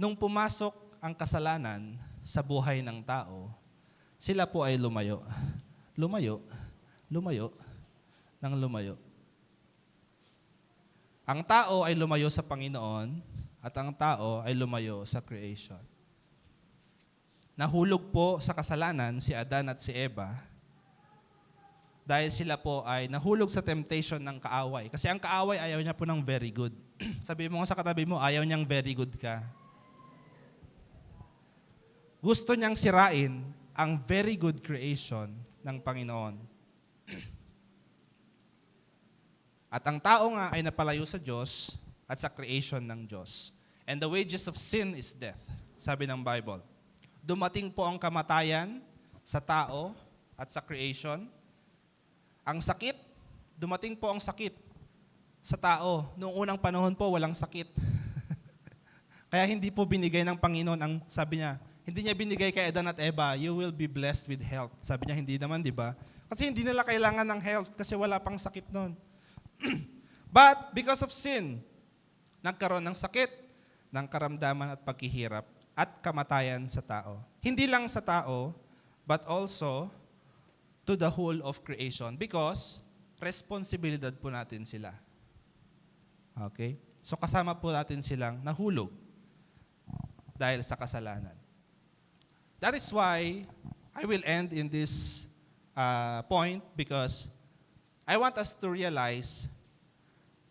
nung pumasok ang kasalanan sa buhay ng tao, sila po ay lumayo. Lumayo. Lumayo. Nang lumayo. Ang tao ay lumayo sa Panginoon at ang tao ay lumayo sa creation. Nahulog po sa kasalanan si Adan at si Eva dahil sila po ay nahulog sa temptation ng kaaway. Kasi ang kaaway ayaw niya po ng very good. Sabi mo nga sa katabi mo, ayaw niyang very good ka. Gusto niyang sirain ang very good creation ng Panginoon. At ang tao nga ay napalayo sa Diyos at sa creation ng Diyos. And the wages of sin is death, sabi ng Bible. Dumating po ang kamatayan sa tao at sa creation. Ang sakit, dumating po ang sakit sa tao. Noong unang panahon po, walang sakit. Kaya hindi po binigay ng Panginoon ang, sabi niya, hindi niya binigay kay Adan at Eva, you will be blessed with health. Sabi niya, hindi naman, di ba? Kasi hindi nila kailangan ng health kasi wala pang sakit noon. But because of sin, nagkaroon ng sakit, ng karamdaman at paghihirap at kamatayan sa tao. Hindi lang sa tao, but also to the whole of creation because responsibilidad po natin sila. Okay? So kasama po natin silang nahulog dahil sa kasalanan. That is why I will end in this point because I want us to realize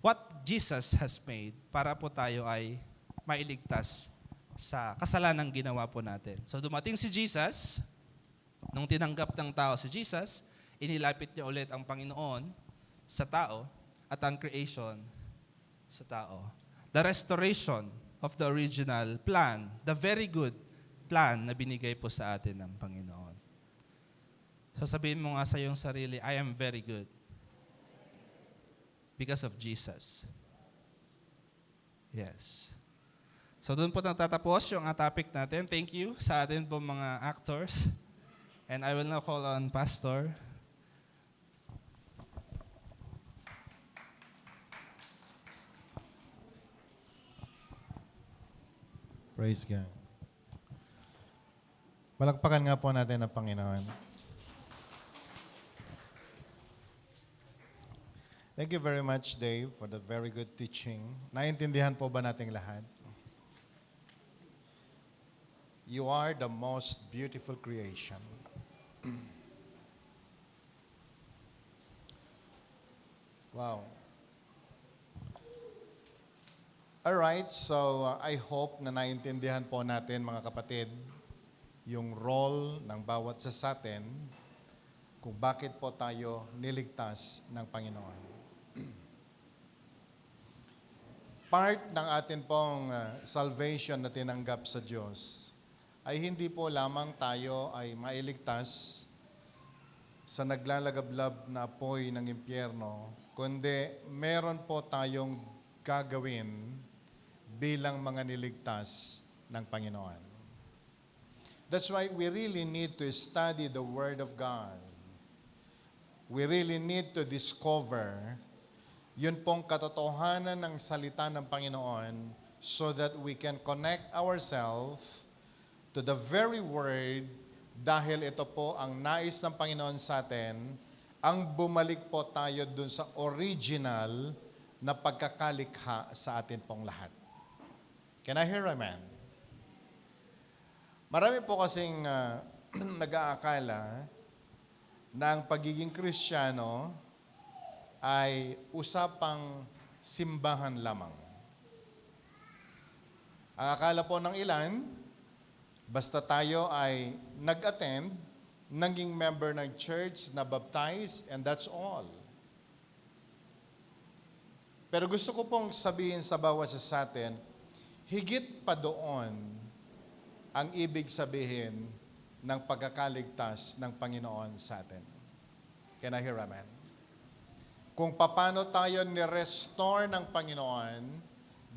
what Jesus has made para po tayo ay mailigtas sa kasalanang ginawa po natin. So dumating si Jesus, nung tinanggap ng tao si Jesus, inilapit niya ulit ang Panginoon sa tao at ang creation sa tao. The restoration of the original plan, the very good plan na binigay po sa atin ng Panginoon. So sabihin mo nga sa iyong sarili, I am very good. Because of Jesus. Yes. So doon po natatapos yung topic natin. Thank you sa atin po mga actors. And I will now call on Pastor. Praise God. Palakpakan nga po natin ang Panginoon. Thank you very much, Dave, for the very good teaching. Naintindihan po ba nating lahat? You are the most beautiful creation. Wow. Alright, so I hope na naintindihan po natin, mga kapatid, yung role ng bawat sa atin kung bakit po tayo niligtas ng Panginoon. Part ng atin pong salvation na tinanggap sa Diyos ay hindi po lamang tayo ay mailigtas sa naglalagablab na apoy ng impyerno, kundi meron po tayong gagawin bilang mga niligtas ng Panginoon. That's why we really need to study the Word of God. We really need to discover yun pong katotohanan ng salita ng Panginoon so that we can connect ourselves to the very Word dahil ito po ang nais ng Panginoon sa atin, ang bumalik po tayo dun sa original na pagkakalikha sa atin pong lahat. Can I hear amen? Marami po kasing nag-aakala na ang pagiging Kristiyano ay usapang simbahan lamang. Ang akala po ng ilan, basta tayo ay nag-attend, naging member ng church, na-baptize, and that's all. Pero gusto ko pong sabihin sa bawat sa atin, higit pa doon ang ibig sabihin ng pagkakaligtas ng Panginoon sa atin. Can I hear amen? Kung paano tayo ni-restore ng Panginoon,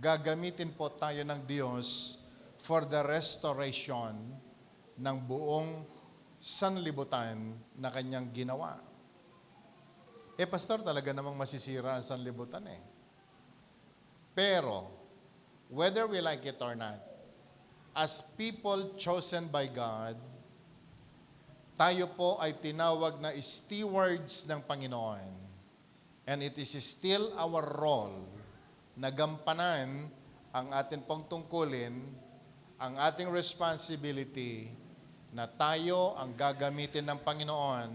gagamitin po tayo ng Diyos for the restoration ng buong sanlibutan na kanyang ginawa. Pastor, talaga namang masisira ang sanlibutan eh. Pero, whether we like it or not, as people chosen by God, tayo po ay tinawag na stewards ng Panginoon. And it is still our role nagampanan ang atin pong tungkulin, ang ating responsibility na tayo ang gagamitin ng Panginoon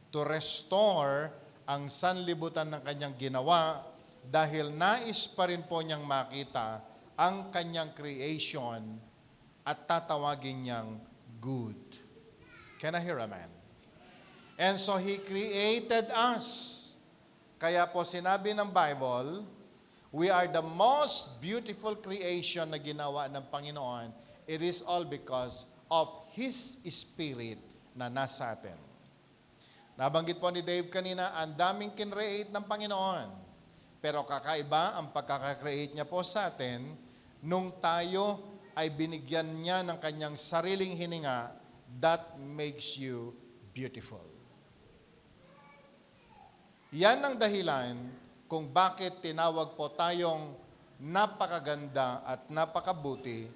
to restore ang sanlibutan ng kanyang ginawa dahil nais pa rin po niyang makita ang kanyang creation at tatawagin niyang good. Can I hear amen? And so He created us. Kaya po sinabi ng Bible, we are the most beautiful creation na ginawa ng Panginoon. It is all because of His Spirit na nasa atin. Nabanggit po ni Dave kanina, ang daming kinreate ng Panginoon. Pero kakaiba ang pagkakakreate niya po sa atin nung tayo ay binigyan niya ng kanyang sariling hininga that makes you beautiful. Yan ang dahilan kung bakit tinawag po tayong napakaganda at napakabuti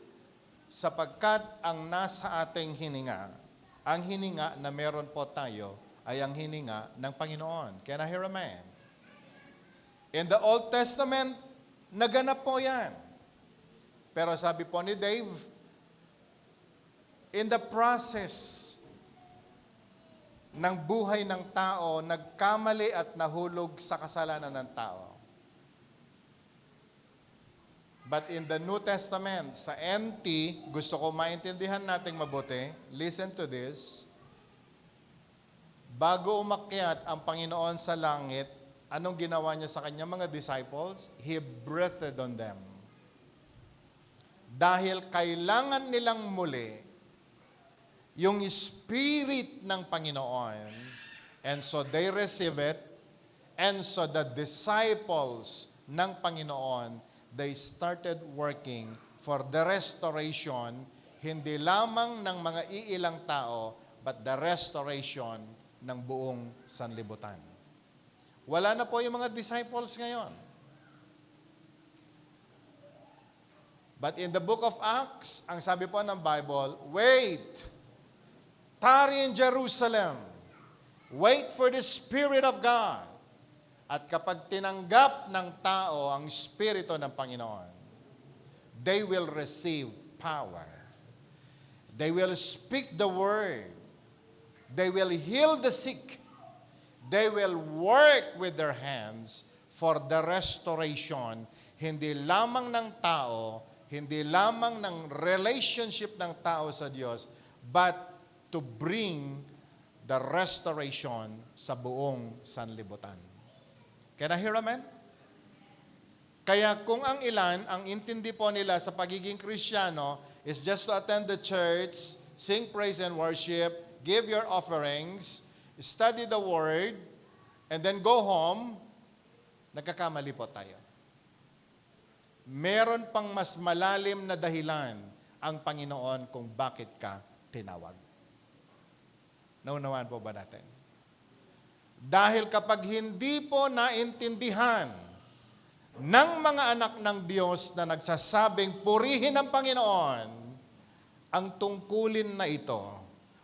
sapagkat ang nasa ating hininga, ang hininga na meron po tayo ay ang hininga ng Panginoon. Can I hear a man? In the Old Testament, naganap po yan. Pero sabi po ni Dave, in the process ng buhay ng tao, nagkamali at nahulog sa kasalanan ng tao. But in the New Testament, sa NT, gusto ko maintindihan nating mabuti, listen to this, bago umakyat ang Panginoon sa langit, anong ginawa niya sa kanyang mga disciples? He breathed on them. Dahil kailangan nilang muli yung Spirit ng Panginoon. And so they receive it. And so the disciples ng Panginoon, they started working for the restoration, hindi lamang ng mga iilang tao, but the restoration ng buong sanlibutan. Wala na po yung mga disciples ngayon. But in the book of Acts, ang sabi po ng Bible, wait, tarry in Jerusalem, wait for the Spirit of God. At kapag tinanggap ng tao ang Espiritu ng Panginoon, they will receive power. They will speak the word. They will heal the sick. They will work with their hands for the restoration, hindi lamang ng tao, hindi lamang ng relationship ng tao sa Diyos, but to bring the restoration sa buong sanlibutan. Can I hear amen? Kaya kung ang ilan, ang intindi po nila sa pagiging Kristiyano is just to attend the church, sing praise and worship, give your offerings, study the Word, and then go home, nagkakamali po tayo. Meron pang mas malalim na dahilan ang Panginoon kung bakit ka tinawag. Naunawaan po ba natin? Dahil kapag hindi po naintindihan ng mga anak ng Diyos na nagsasabing purihin ang Panginoon, ang tungkulin na ito,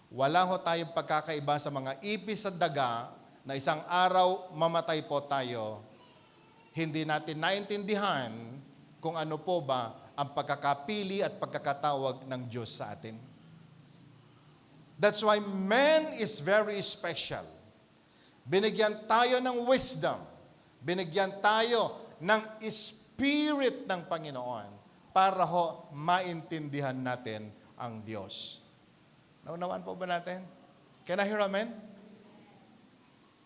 wala ho tayong pagkakaiba sa mga ipis at daga na isang araw mamatay po tayo. Hindi natin naintindihan kung ano po ba ang pagkakapili at pagkakatawag ng Diyos sa atin. That's why man is very special. Binigyan tayo ng wisdom. Binigyan tayo ng Spirit ng Panginoon para ho maintindihan natin ang Diyos. Naunawaan po ba natin? Can I hear amen?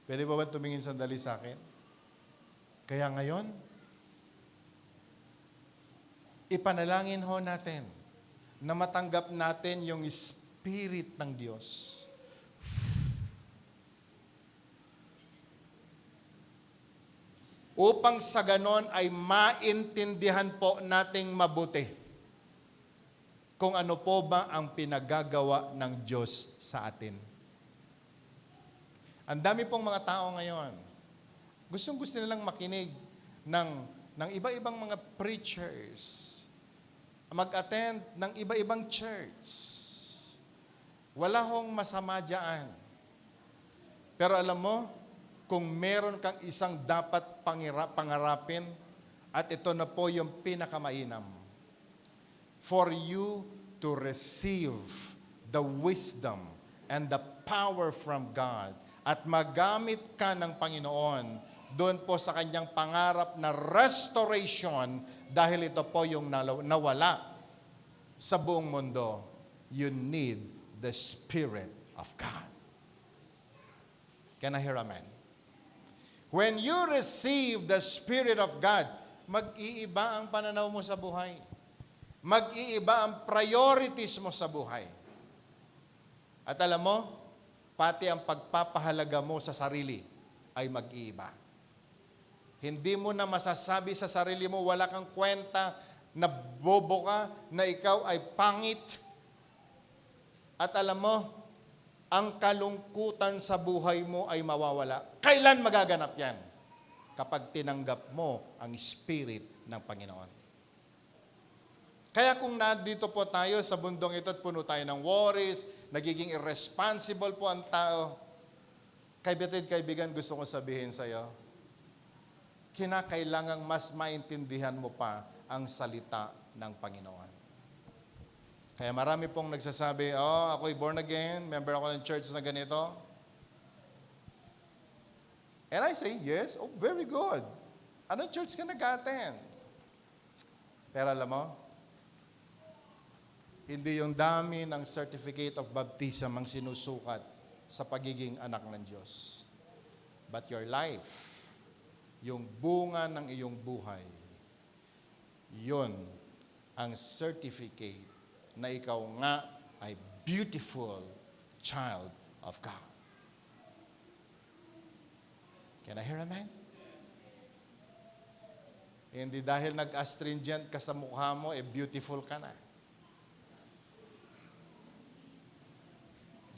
Pwede ba tumingin sandali sa akin? Kaya ngayon, ipanalangin ho natin na matanggap natin yung Spirit ng Diyos. Upang sa ganon ay maintindihan po nating mabuti kung ano po ba ang pinagagawa ng Diyos sa atin. Ang dami pong mga tao ngayon, gustong-gusto nilang makinig ng iba-ibang mga preachers, mag-attend ng iba-ibang church. Wala hong masama dyan. Pero alam mo, kung meron kang isang dapat pangarapin At ito na po yung pinakamainam. For you to receive the wisdom and the power from God at magamit ka ng Panginoon doon po sa kanyang pangarap na restoration dahil ito po yung nawala sa buong mundo. You need the Spirit of God. Can I hear amen? When you receive the Spirit of God, mag-iiba ang pananaw mo sa buhay. Mag-iiba ang priorities mo sa buhay. At alam mo, pati ang pagpapahalaga mo sa sarili ay mag-iiba. Hindi mo na masasabi sa sarili mo, wala kang kwenta, na bobo ka, na ikaw ay pangit. At alam mo, ang kalungkutan sa buhay mo ay mawawala. Kailan magaganap yan? Kapag tinanggap mo ang Spirit ng Panginoon. Kaya kung nandito po tayo sa bundong ito at puno tayo ng worries, nagiging irresponsible po ang tao, kaibigan, gusto ko sabihin sa iyo, kinakailangang mas maintindihan mo pa ang salita ng Panginoon. Kaya marami pong nagsasabi, ako'y born again, member ako ng church na ganito. And I say, yes, very good. Anong church ka nag-attend? Pero alam mo, hindi yung dami ng certificate of baptism ang sinusukat sa pagiging anak ng Diyos. But your life, yung bunga ng iyong buhay, yun ang certificate na ikaw nga ay beautiful child of God. Can I hear amen? Hindi dahil nag-astringent ka sa mukha mo, beautiful ka na.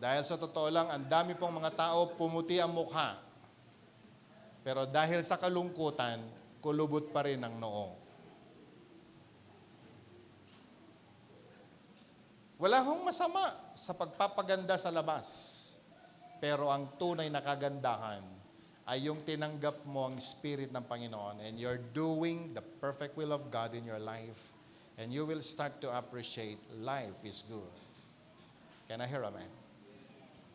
Dahil sa totoo lang, ang dami pong mga tao pumuti ang mukha. Pero dahil sa kalungkutan, kulubot pa rin ang noo. Wala hong masama sa pagpapaganda sa labas. Pero ang tunay na kagandahan ay yung tinanggap mo ang Spirit ng Panginoon and you're doing the perfect will of God in your life and you will start to appreciate life is good. Can I hear amen?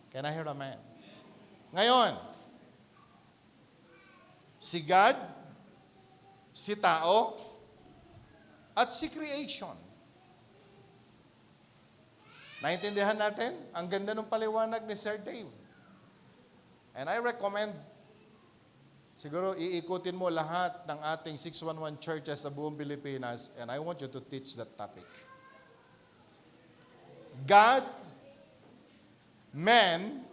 Can I hear amen? Ngayon, si God, si tao, at si creation. Naintindihan natin? Ang ganda ng paliwanag ni Sir Dave. And I recommend, siguro iikutin mo lahat ng ating 611 churches sa buong Pilipinas and I want you to teach that topic. God, man,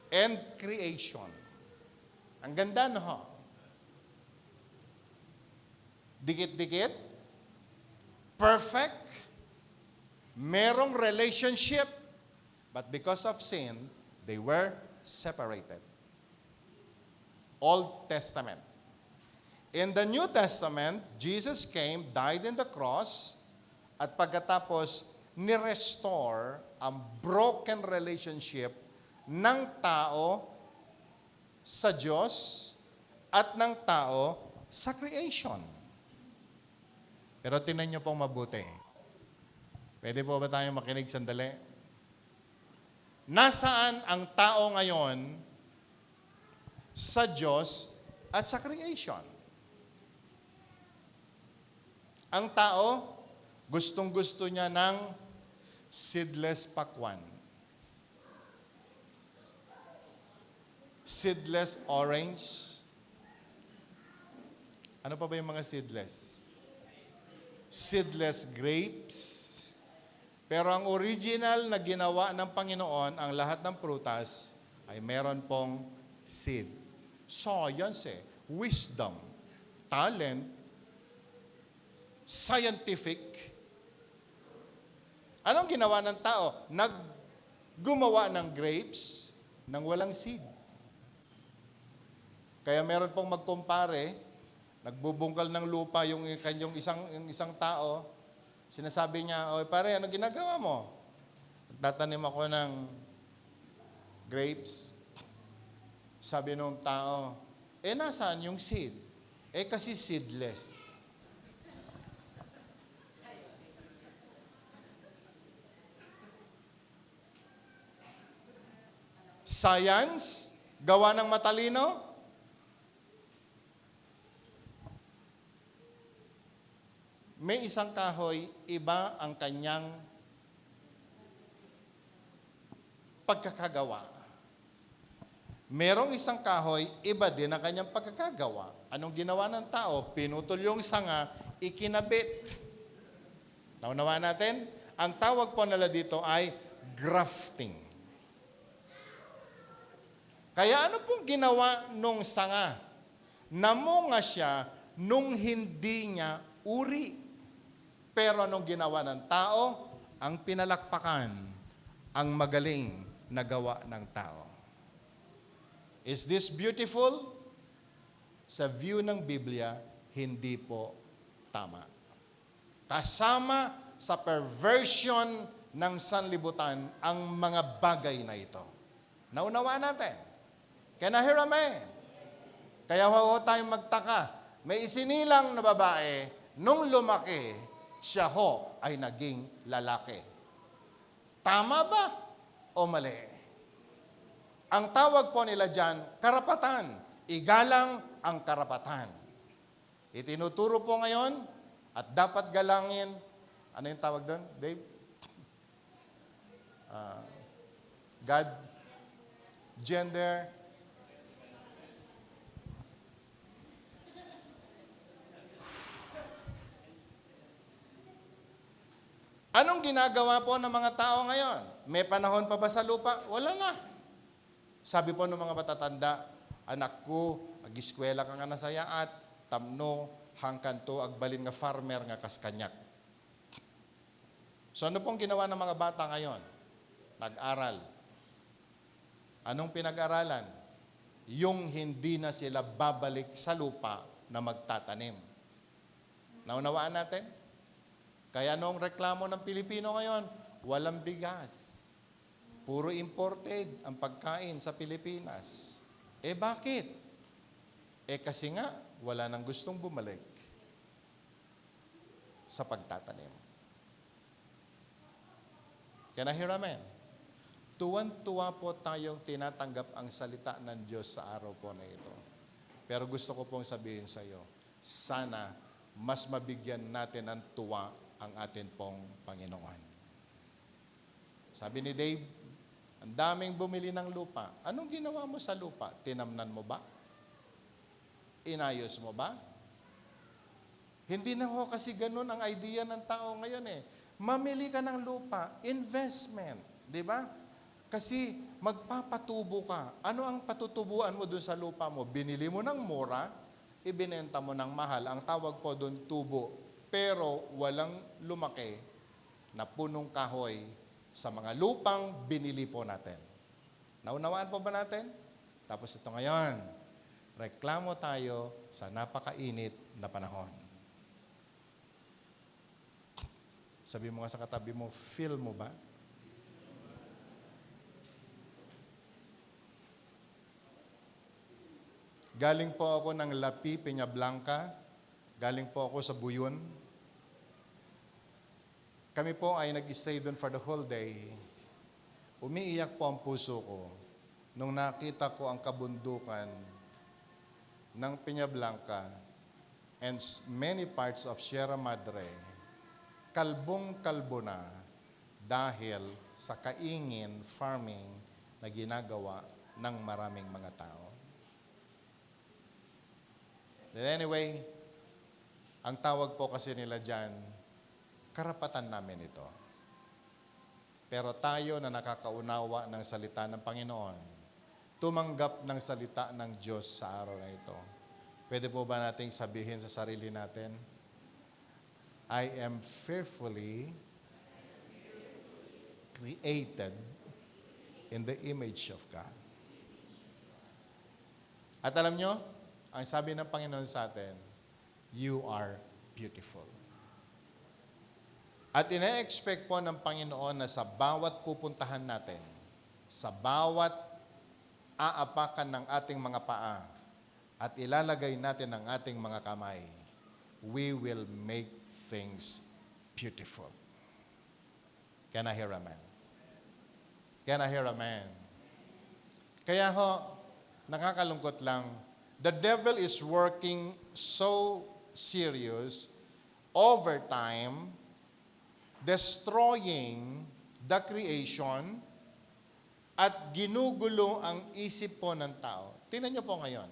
and creation. Ang ganda, no? Dikit-dikit, perfect, merong relationship, but because of sin, they were separated. Old Testament. In the New Testament, Jesus came, died in the cross, at pagkatapos, ni-restore ang broken relationship ng tao sa Diyos at ng tao sa creation. Pero tingnan niyo pong mabuti. Pwede po ba tayong makinig sandali? Nasaan ang tao ngayon sa Diyos at sa creation? Ang tao, gustong-gusto niya ng seedless pakwan. Seedless orange. Ano pa ba yung mga seedless? Seedless grapes. Pero ang original na ginawa ng Panginoon, ang lahat ng prutas, ay meron pong seed. Science, wisdom, talent, scientific. Anong ginawa ng tao? Gumawa ng grapes nang walang seed. Kaya meron pong magkumpare, nagbubungkal ng lupa yung isang tao, sinasabi niya, "Oy pare, ano ginagawa mo?" Nagtatanim ako ng grapes. Sabi nung tao, nasaan yung seed? Kasi seedless. Science? Gawa ng matalino? May isang kahoy, iba ang kanyang pagkakagawa. Merong isang kahoy, iba din ang kanyang pagkakagawa. Anong ginawa ng tao? Pinutol yung sanga, ikinabit. Naunawa natin? Ang tawag po nila dito ay grafting. Kaya ano pong ginawa nung sanga? Namunga siya nung hindi niya uri. Pero anong ginawa ng tao? Ang pinalakpakan, ang magaling na gawa ng tao. Is this beautiful? Sa view ng Biblia, hindi po tama. Kasama sa perversion ng sanlibutan ang mga bagay na ito. Naunawaan natin. Can I hear amen? Kaya huwag tayong magtaka. May isinilang na babae, nung lumaki, siya ho ay naging lalaki. Tama ba o mali? Ang tawag po nila dyan, karapatan. Igalang ang karapatan. Itinuturo po ngayon at dapat galangin. Ano yung tawag doon, Dave? God, gender. Anong ginagawa po ng mga tao ngayon? May panahon pa ba sa lupa? Wala na. Sabi po ng mga matatanda, anak ko, ag-eskwela ka nga na saya at tamno, hangkan to, agbalin nga farmer nga kaskanyak. So ano pong ginawa ng mga bata ngayon? Nag-aral. Anong pinag-aralan? Yung hindi na sila babalik sa lupa na magtatanim. Naunawaan natin? Kaya anong reklamo ng Pilipino ngayon? Walang bigas. Puro imported ang pagkain sa Pilipinas. Eh bakit? Eh kasi nga, wala nang gustong bumalik sa pagtatanim. Can I hear amen? Tuwan-tuwa po tayong tinatanggap ang salita ng Diyos sa araw po na ito. Pero gusto ko pong sabihin sa iyo, sana mas mabigyan natin ng tuwa ang atin pong Panginoon. Sabi ni Dave, ang daming bumili ng lupa. Anong ginawa mo sa lupa? Tinamnan mo ba? Inayos mo ba? Hindi na ho kasi ganun ang idea ng tao ngayon eh. Mamili ka ng lupa, investment. Di ba? Kasi magpapatubo ka. Ano ang patutubuan mo dun sa lupa mo? Binili mo ng mura, ibinenta mo ng mahal. Ang tawag po dun tubo. Pero walang lumaki na punong kahoy sa mga lupang binili po natin. Naunawaan po ba natin? Tapos ito ngayon, reklamo tayo sa napakainit na panahon. Sabi mo nga sa katabi mo, feel mo ba? Galing po ako ng Lapi, Peñablanca. Galing po ako sa Buyon. Kami po ay nag-stay doon for the whole day. Umiiyak po ang puso ko nung nakita ko ang kabundukan ng Peñablanca and many parts of Sierra Madre. Kalbong-kalbo na dahil sa kaingin farming na ginagawa ng maraming mga tao. But anyway, ang tawag po kasi nila dyan, karapatan namin ito. Pero tayo na nakakaunawa ng salita ng Panginoon, tumanggap ng salita ng Diyos sa araw na ito. Pwede po ba nating sabihin sa sarili natin, I am fearfully created in the image of God. At alam nyo, ang sabi ng Panginoon sa atin, you are beautiful. At ina-expect po ng Panginoon na sa bawat pupuntahan natin, sa bawat aapakan ng ating mga paa, at ilalagay natin ang ating mga kamay, we will make things beautiful. Can I hear amen? Can I hear amen? Kaya ho, nakakalungkot lang. The devil is working so serious over time, destroying the creation at ginugulo ang isip po ng tao. Tingnan niyo po ngayon.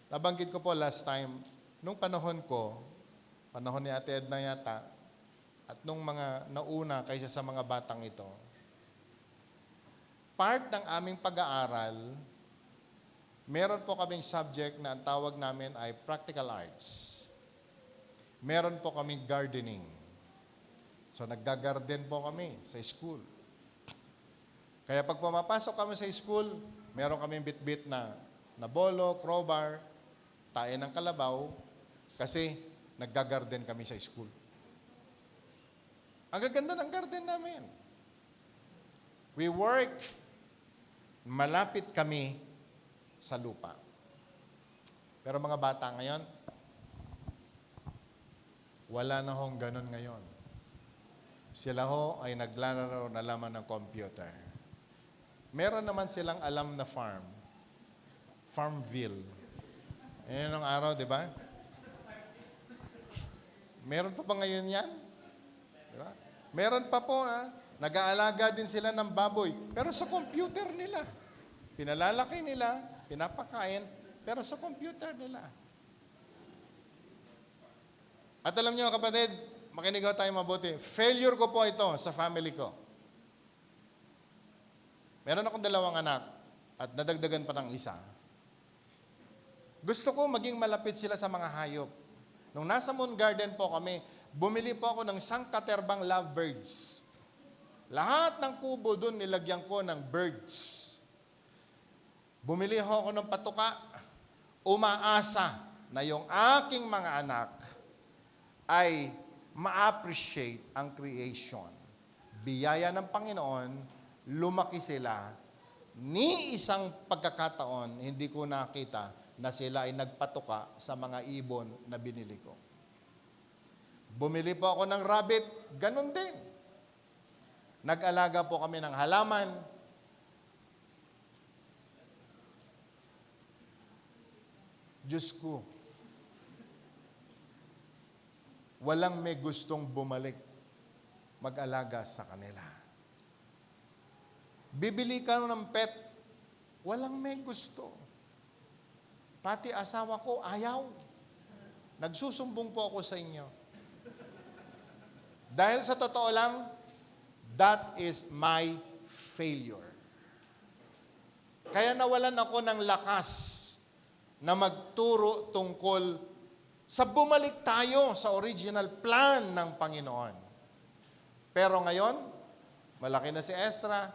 Nabanggit ko po last time, nung panahon ko, panahon ni Ate Edna yata, at nung mga nauna kaysa sa mga batang ito, part ng aming pag-aaral, meron po kaming subject na ang tawag namin ay practical arts. Meron po kaming gardening. So naggagarden po kami sa school. Kaya pag pumapasok kami sa school, meron kaming bit-bit na bolo, crowbar, tae ng kalabaw, kasi naggagarden kami sa school. Ang gaganda ng garden namin. We work, malapit kami sa lupa. Pero mga bata ngayon, wala na hong ganun ngayon. Sila ho ay naglalaro na lamang ng computer. Meron naman silang alam na farm. Farmville. Yan ang araw, di ba? Meron pa ba ngayon yan? Di ba? Meron pa po, nag-aalaga din sila ng baboy. Pero sa computer nila. Pinalalaki nila, pinapakain, pero sa computer nila. At alam niyo kapatid, makinig ho tayo mabuti. Failure ko po ito sa family ko. Meron akong 2 anak at nadagdagan pa ng isa. Gusto ko maging malapit sila sa mga hayop. Nung nasa Moon Garden po kami, bumili po ako ng sangkaterbang lovebirds. Lahat ng kubo doon nilagyan ko ng birds. Bumili ho ako ng patuka. Umaasa na yung aking mga anak ay ma-appreciate ang creation. Biyaya ng Panginoon, lumaki sila. Ni isang pagkakataon, hindi ko nakita na sila ay nagpatuka sa mga ibon na binili ko. Bumili po ako ng rabbit, ganun din. Nag-alaga po kami ng halaman. Diyos ko, walang may gustong bumalik mag-alaga sa kanila. Bibili ka ng pet, walang may gusto. Pati asawa ko, ayaw. Nagsusumbong po ako sa inyo. Dahil sa totoo lang, that is my failure. Kaya nawalan ako ng lakas na magturo tungkol sa bumalik tayo sa original plan ng Panginoon. Pero ngayon, malaki na si Ezra.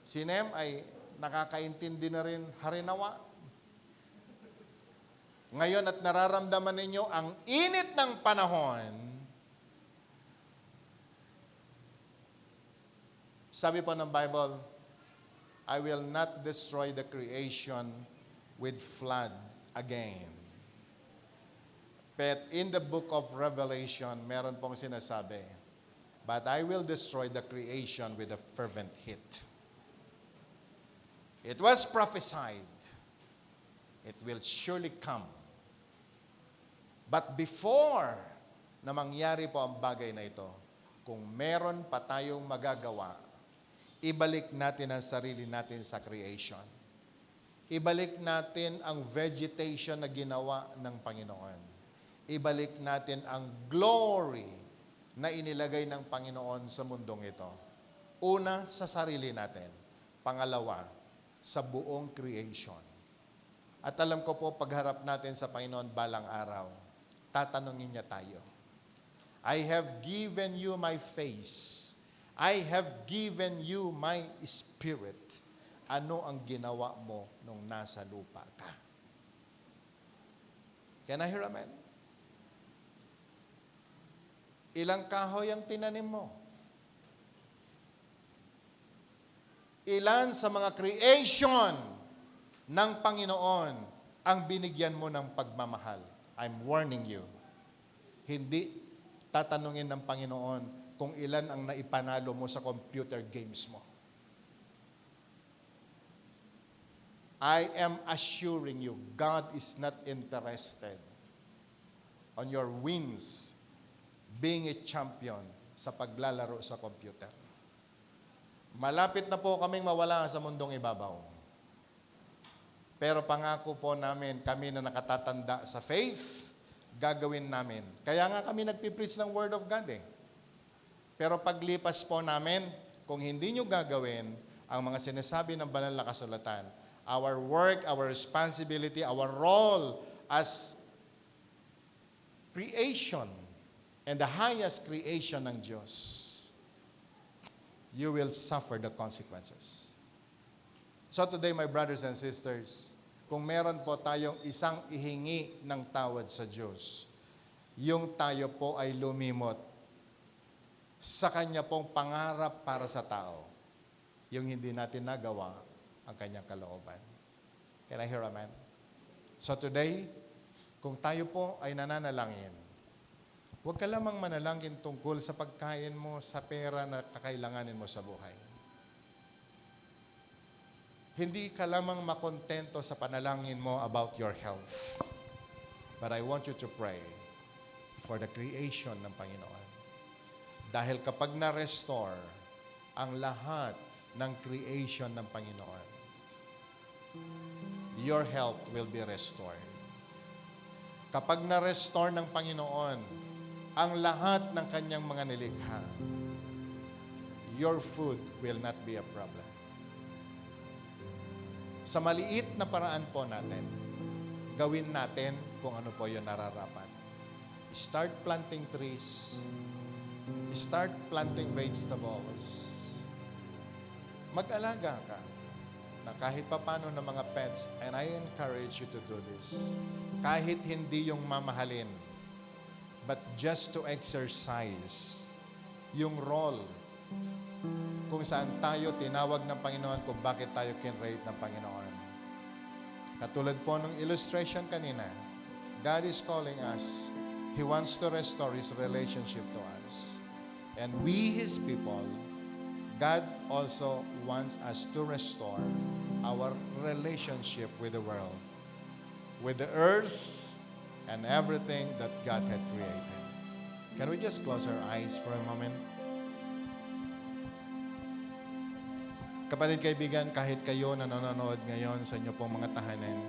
Si Nem ay nakakaintindi na rin harinawa. Ngayon at nararamdaman ninyo ang init ng panahon. Sabi po ng Bible, I will not destroy the creation with flood again. But in the book of Revelation, meron pong sinasabi, but I will destroy the creation with a fervent heat. It was prophesied, it will surely come. But before na mangyari po ang bagay na ito, kung meron pa tayong magagawa, ibalik natin ang sarili natin sa creation. Ibalik natin ang vegetation na ginawa ng Panginoon. Ibalik natin ang glory na inilagay ng Panginoon sa mundong ito. Una, sa sarili natin. Pangalawa, sa buong creation. At alam ko po, pagharap natin sa Panginoon balang araw, tatanungin niya tayo. I have given you my face. I have given you my spirit. Ano ang ginawa mo nung nasa lupa ka? Can I hear amen? Ilang kahoy ang tinanim mo? Ilan sa mga creation ng Panginoon ang binigyan mo ng pagmamahal? I'm warning you. Hindi tatanungin ng Panginoon kung ilan ang naipanalo mo sa computer games mo. I am assuring you, God is not interested on your wins being a champion sa paglalaro sa computer. Malapit na po kaming mawala sa mundong ibabaw. Pero pangako po namin, kami na nakatatanda sa faith, gagawin namin. Kaya nga kami nagpipreach ng Word of God eh. Pero paglipas po namin, kung hindi nyo gagawin ang mga sinasabi ng banal na kasulatan, our work, our responsibility, our role as creation and the highest creation ng Diyos, you will suffer the consequences. So today, my brothers and sisters, kung meron po tayong isang ihingi ng tawad sa Diyos, yung tayo po ay lumimot sa Kanya pong pangarap para sa tao, yung hindi natin nagawa ang Kanyang kalooban. Can I hear amen? So today, kung tayo po ay nananalangin, huwag ka lamang manalangin tungkol sa pagkain mo, sa pera na kakailanganin mo sa buhay. Hindi ka lamang makontento sa panalangin mo about your health. But I want you to pray for the creation ng Panginoon. Dahil kapag na-restore ang lahat ng creation ng Panginoon, your health will be restored. Kapag na-restore ng Panginoon ang lahat ng kanyang mga nilikha, your food will not be a problem. Sa maliit na paraan po natin, gawin natin kung ano po yung nararapat. Start planting trees. Start planting vegetables. Mag-alaga ka na kahit papano ng mga pets, and I encourage you to do this. Kahit hindi yung mamahalin, but just to exercise yung role kung saan tayo tinawag ng Panginoon, kung bakit tayo kinrate ng Panginoon. Katulad po ng illustration kanina, God is calling us. He wants to restore His relationship to us. And we, His people, God also wants us to restore our relationship with the world, with the earth, and everything that God had created. Can we just close our eyes for a moment? Kapatid, kaibigan, kahit kayo na nanonood ngayon sa inyo pong mga tahanan,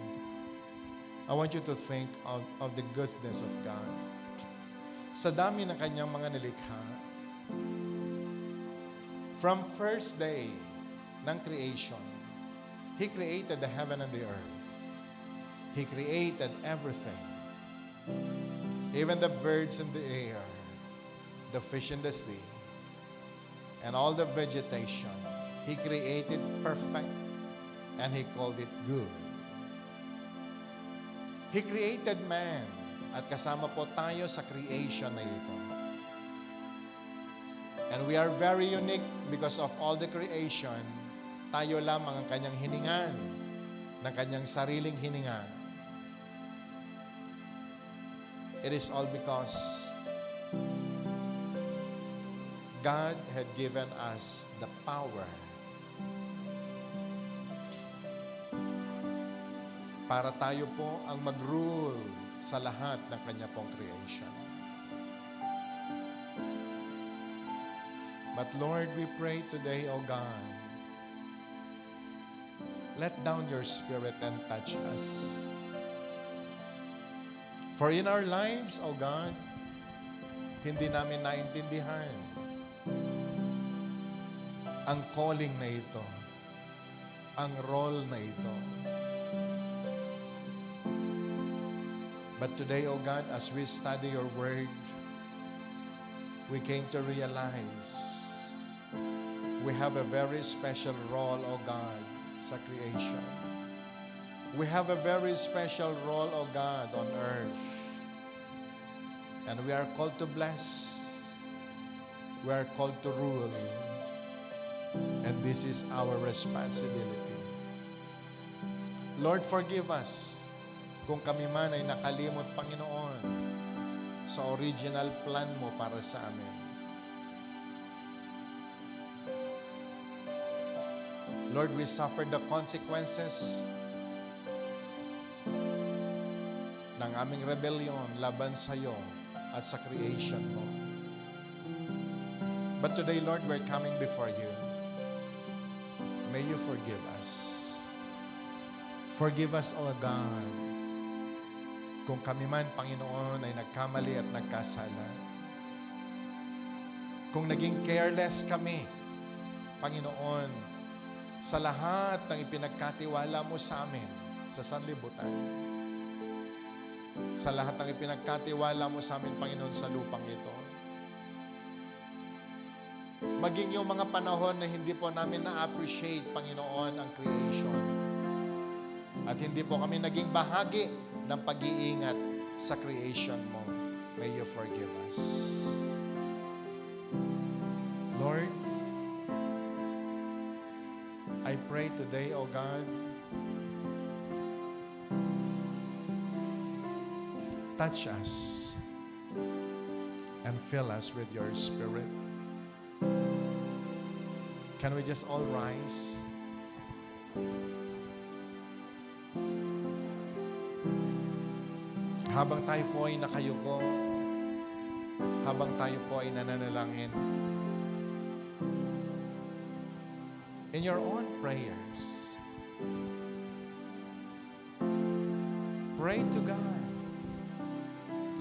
I want you to think of the goodness of God. Sa dami ng kanyang mga nilikha, from first day ng creation, He created the heaven and the earth. He created everything. Even the birds in the air, the fish in the sea, and all the vegetation. He created perfect, and He called it good. He created man, at kasama po tayo sa creation na ito. And we are very unique because of all the creation. Tayo lamang ang kanyang hiningan, ng kanyang sariling hininga. It is all because God had given us the power para tayo po ang mag-rule sa lahat ng kanya pong creation. But Lord, we pray today, O God, let down your Spirit and touch us. For in our lives, O God, hindi namin naintindihan ang calling na ito, ang role na ito. But today, O God, as we study your word, we came to realize we have a very special role, O God, sa creation. We have a very special role, O God, on earth. And we are called to bless. We are called to rule. And this is our responsibility. Lord, forgive us kung kami man ay nakalimot, Panginoon, sa original plan mo para sa amin. Lord, we suffered the consequences ng aming rebellion laban sa iyo at sa creation mo. But today, Lord, we're coming before you. May you forgive us. Forgive us, O God, kung kami man, Panginoon, ay nagkamali at nagkasala. Kung naging careless kami, Panginoon, sa lahat ng ipinagkatiwala mo sa amin sa sanlibutan, sa lahat ng ipinagkatiwala mo sa amin, Panginoon, sa lupang ito, maging yung mga panahon na hindi po namin na-appreciate, Panginoon, ang creation. At hindi po kami naging bahagi ng pag-iingat sa creation mo. May you forgive us. Lord, I pray today, O God, touch us and fill us with your Spirit. Can we just all rise? Habang tayo po ay nakayuko, habang tayo po ay nananalangin, in your own prayers, pray to God.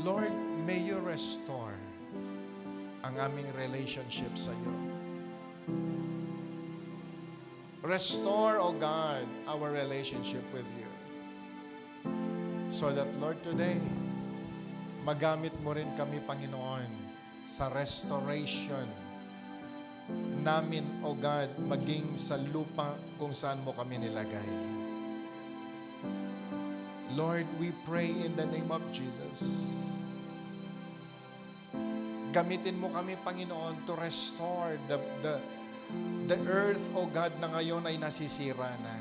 Lord, may you restore ang aming relationship sa iyo. Restore, O God, our relationship with you. So that, Lord, today, magamit mo rin kami, Panginoon, sa restoration namin, O God, maging sa lupa kung saan mo kami nilagay. Lord, we pray in the name of Jesus. Gamitin mo kami, Panginoon, to restore the earth, O God, na ngayon ay nasisira na.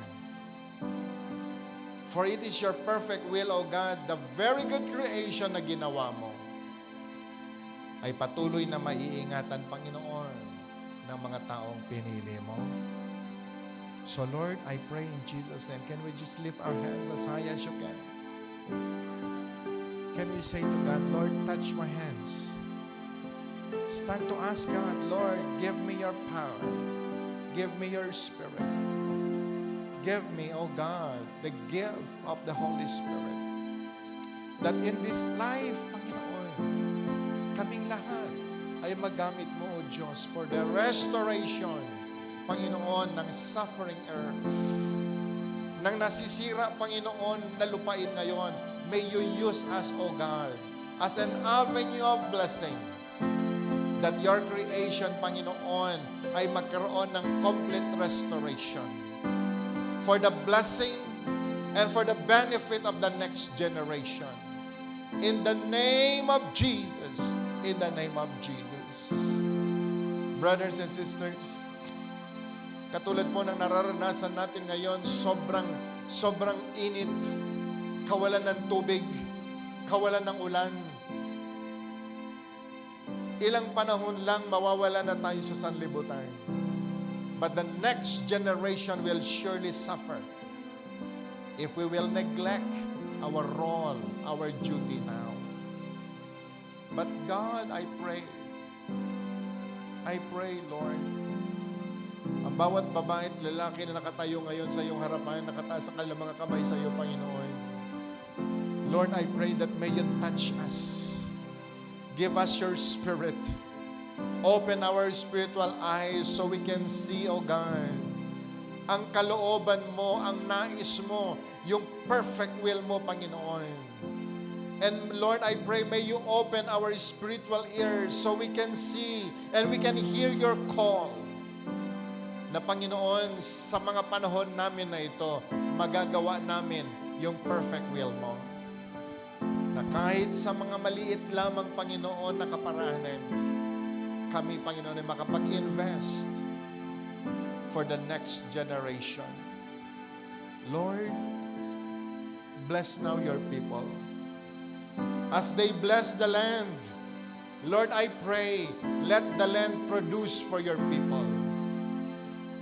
For it is your perfect will, O God, the very good creation na ginawa mo, ay patuloy na maiingatan, Panginoon, ng mga taong pinili mo. So, Lord, I pray in Jesus' name, can we just lift our hands as high as you can? Can we say to God, Lord, touch my hands. Start to ask God, Lord, give me your power. Give me your Spirit. Give me, O God, the gift of the Holy Spirit. That in this life, Panginoon, kaming lahat ay magamit mo, O Diyos, for the restoration, Panginoon, ng suffering earth. Nang nasisira, Panginoon, na lupain ngayon, may you use us, O God, as an avenue of blessing, that your creation, Panginoon, ay magkaroon ng complete restoration for the blessing and for the benefit of the next generation. In the name of Jesus, in the name of Jesus. Brothers and sisters, katulad po ng nararanasan natin ngayon, sobrang init, kawalan ng tubig, kawalan ng ulan. Ilang panahon lang mawawala na tayo sa sanlibutan. But the next generation will surely suffer if we will neglect our role, our duty now. But God, I pray, Lord, ang bawat babae at lalaki na nakatayo ngayon sa iyong harapan, nakataas sa kanilang mga kamay sa iyo, Panginoon. Lord, I pray that may you touch us. Give us your Spirit. Open our spiritual eyes so we can see, O God, ang kalooban mo, ang nais mo, yung perfect will mo, Panginoon. And Lord, I pray, may you open our spiritual ears so we can see and we can hear your call. Na Panginoon, sa mga panahon namin na ito, magagawa namin yung perfect will mo. Na kahit sa mga maliit lamang, Panginoon, na kaparaanan, kami, Panginoon, ay makapag-invest for the next generation. Lord, bless now your people. As they bless the land, Lord, I pray, let the land produce for your people.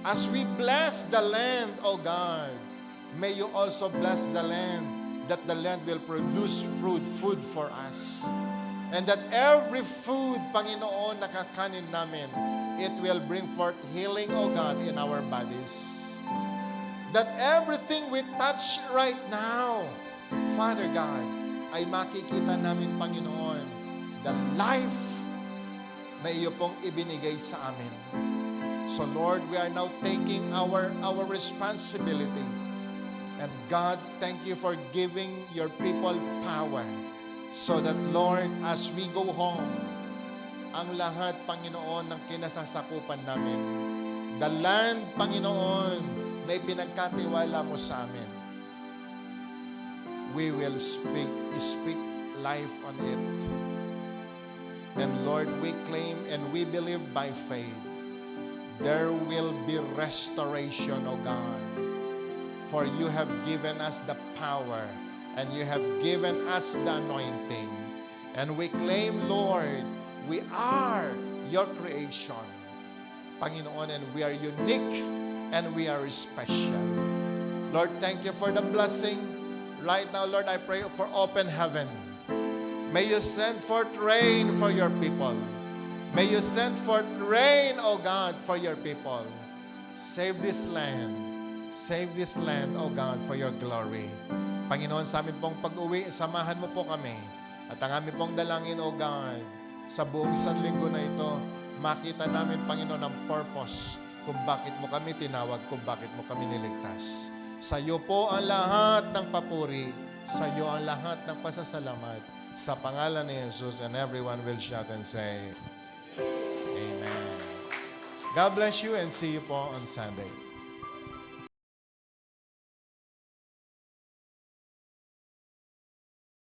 As we bless the land, O God, may you also bless the land that the land will produce food for us. And that every food, Panginoon, nakakanin namin, it will bring forth healing, O God, in our bodies. That everything we touch right now, Father God, ay makikita namin, Panginoon, the life na iyo pong ibinigay sa amin. So Lord, we are now taking our responsibility. And God, thank you for giving your people power. So that, Lord, as we go home, ang lahat, Panginoon, ng kinasasakupan namin, the land, Panginoon, na ipinagkatiwala mo sa amin, we will speak life on it. And Lord, we claim and we believe by faith, there will be restoration, O God. For you have given us the power and you have given us the anointing. And we claim, Lord, we are your creation, Panginoon, and we are unique and we are special. Lord, thank you for the blessing. Right now, Lord, I pray for open heaven. May you send forth rain for your people. May you send forth rain, O God, for your people. Save this land. Save this land, O God, for your glory. Panginoon, sa amin pong pag-uwi, samahan mo po kami. At ang aming pong dalangin, O God, sa buong isang linggo na ito, makita namin, Panginoon, ang purpose kung bakit mo kami tinawag, kung bakit mo kami niligtas. Sa iyo po ang lahat ng papuri. Sa iyo ang lahat ng pasasalamat. Sa pangalan ni Jesus, and everyone will shout and say, Amen. God bless you and see you po on Sunday.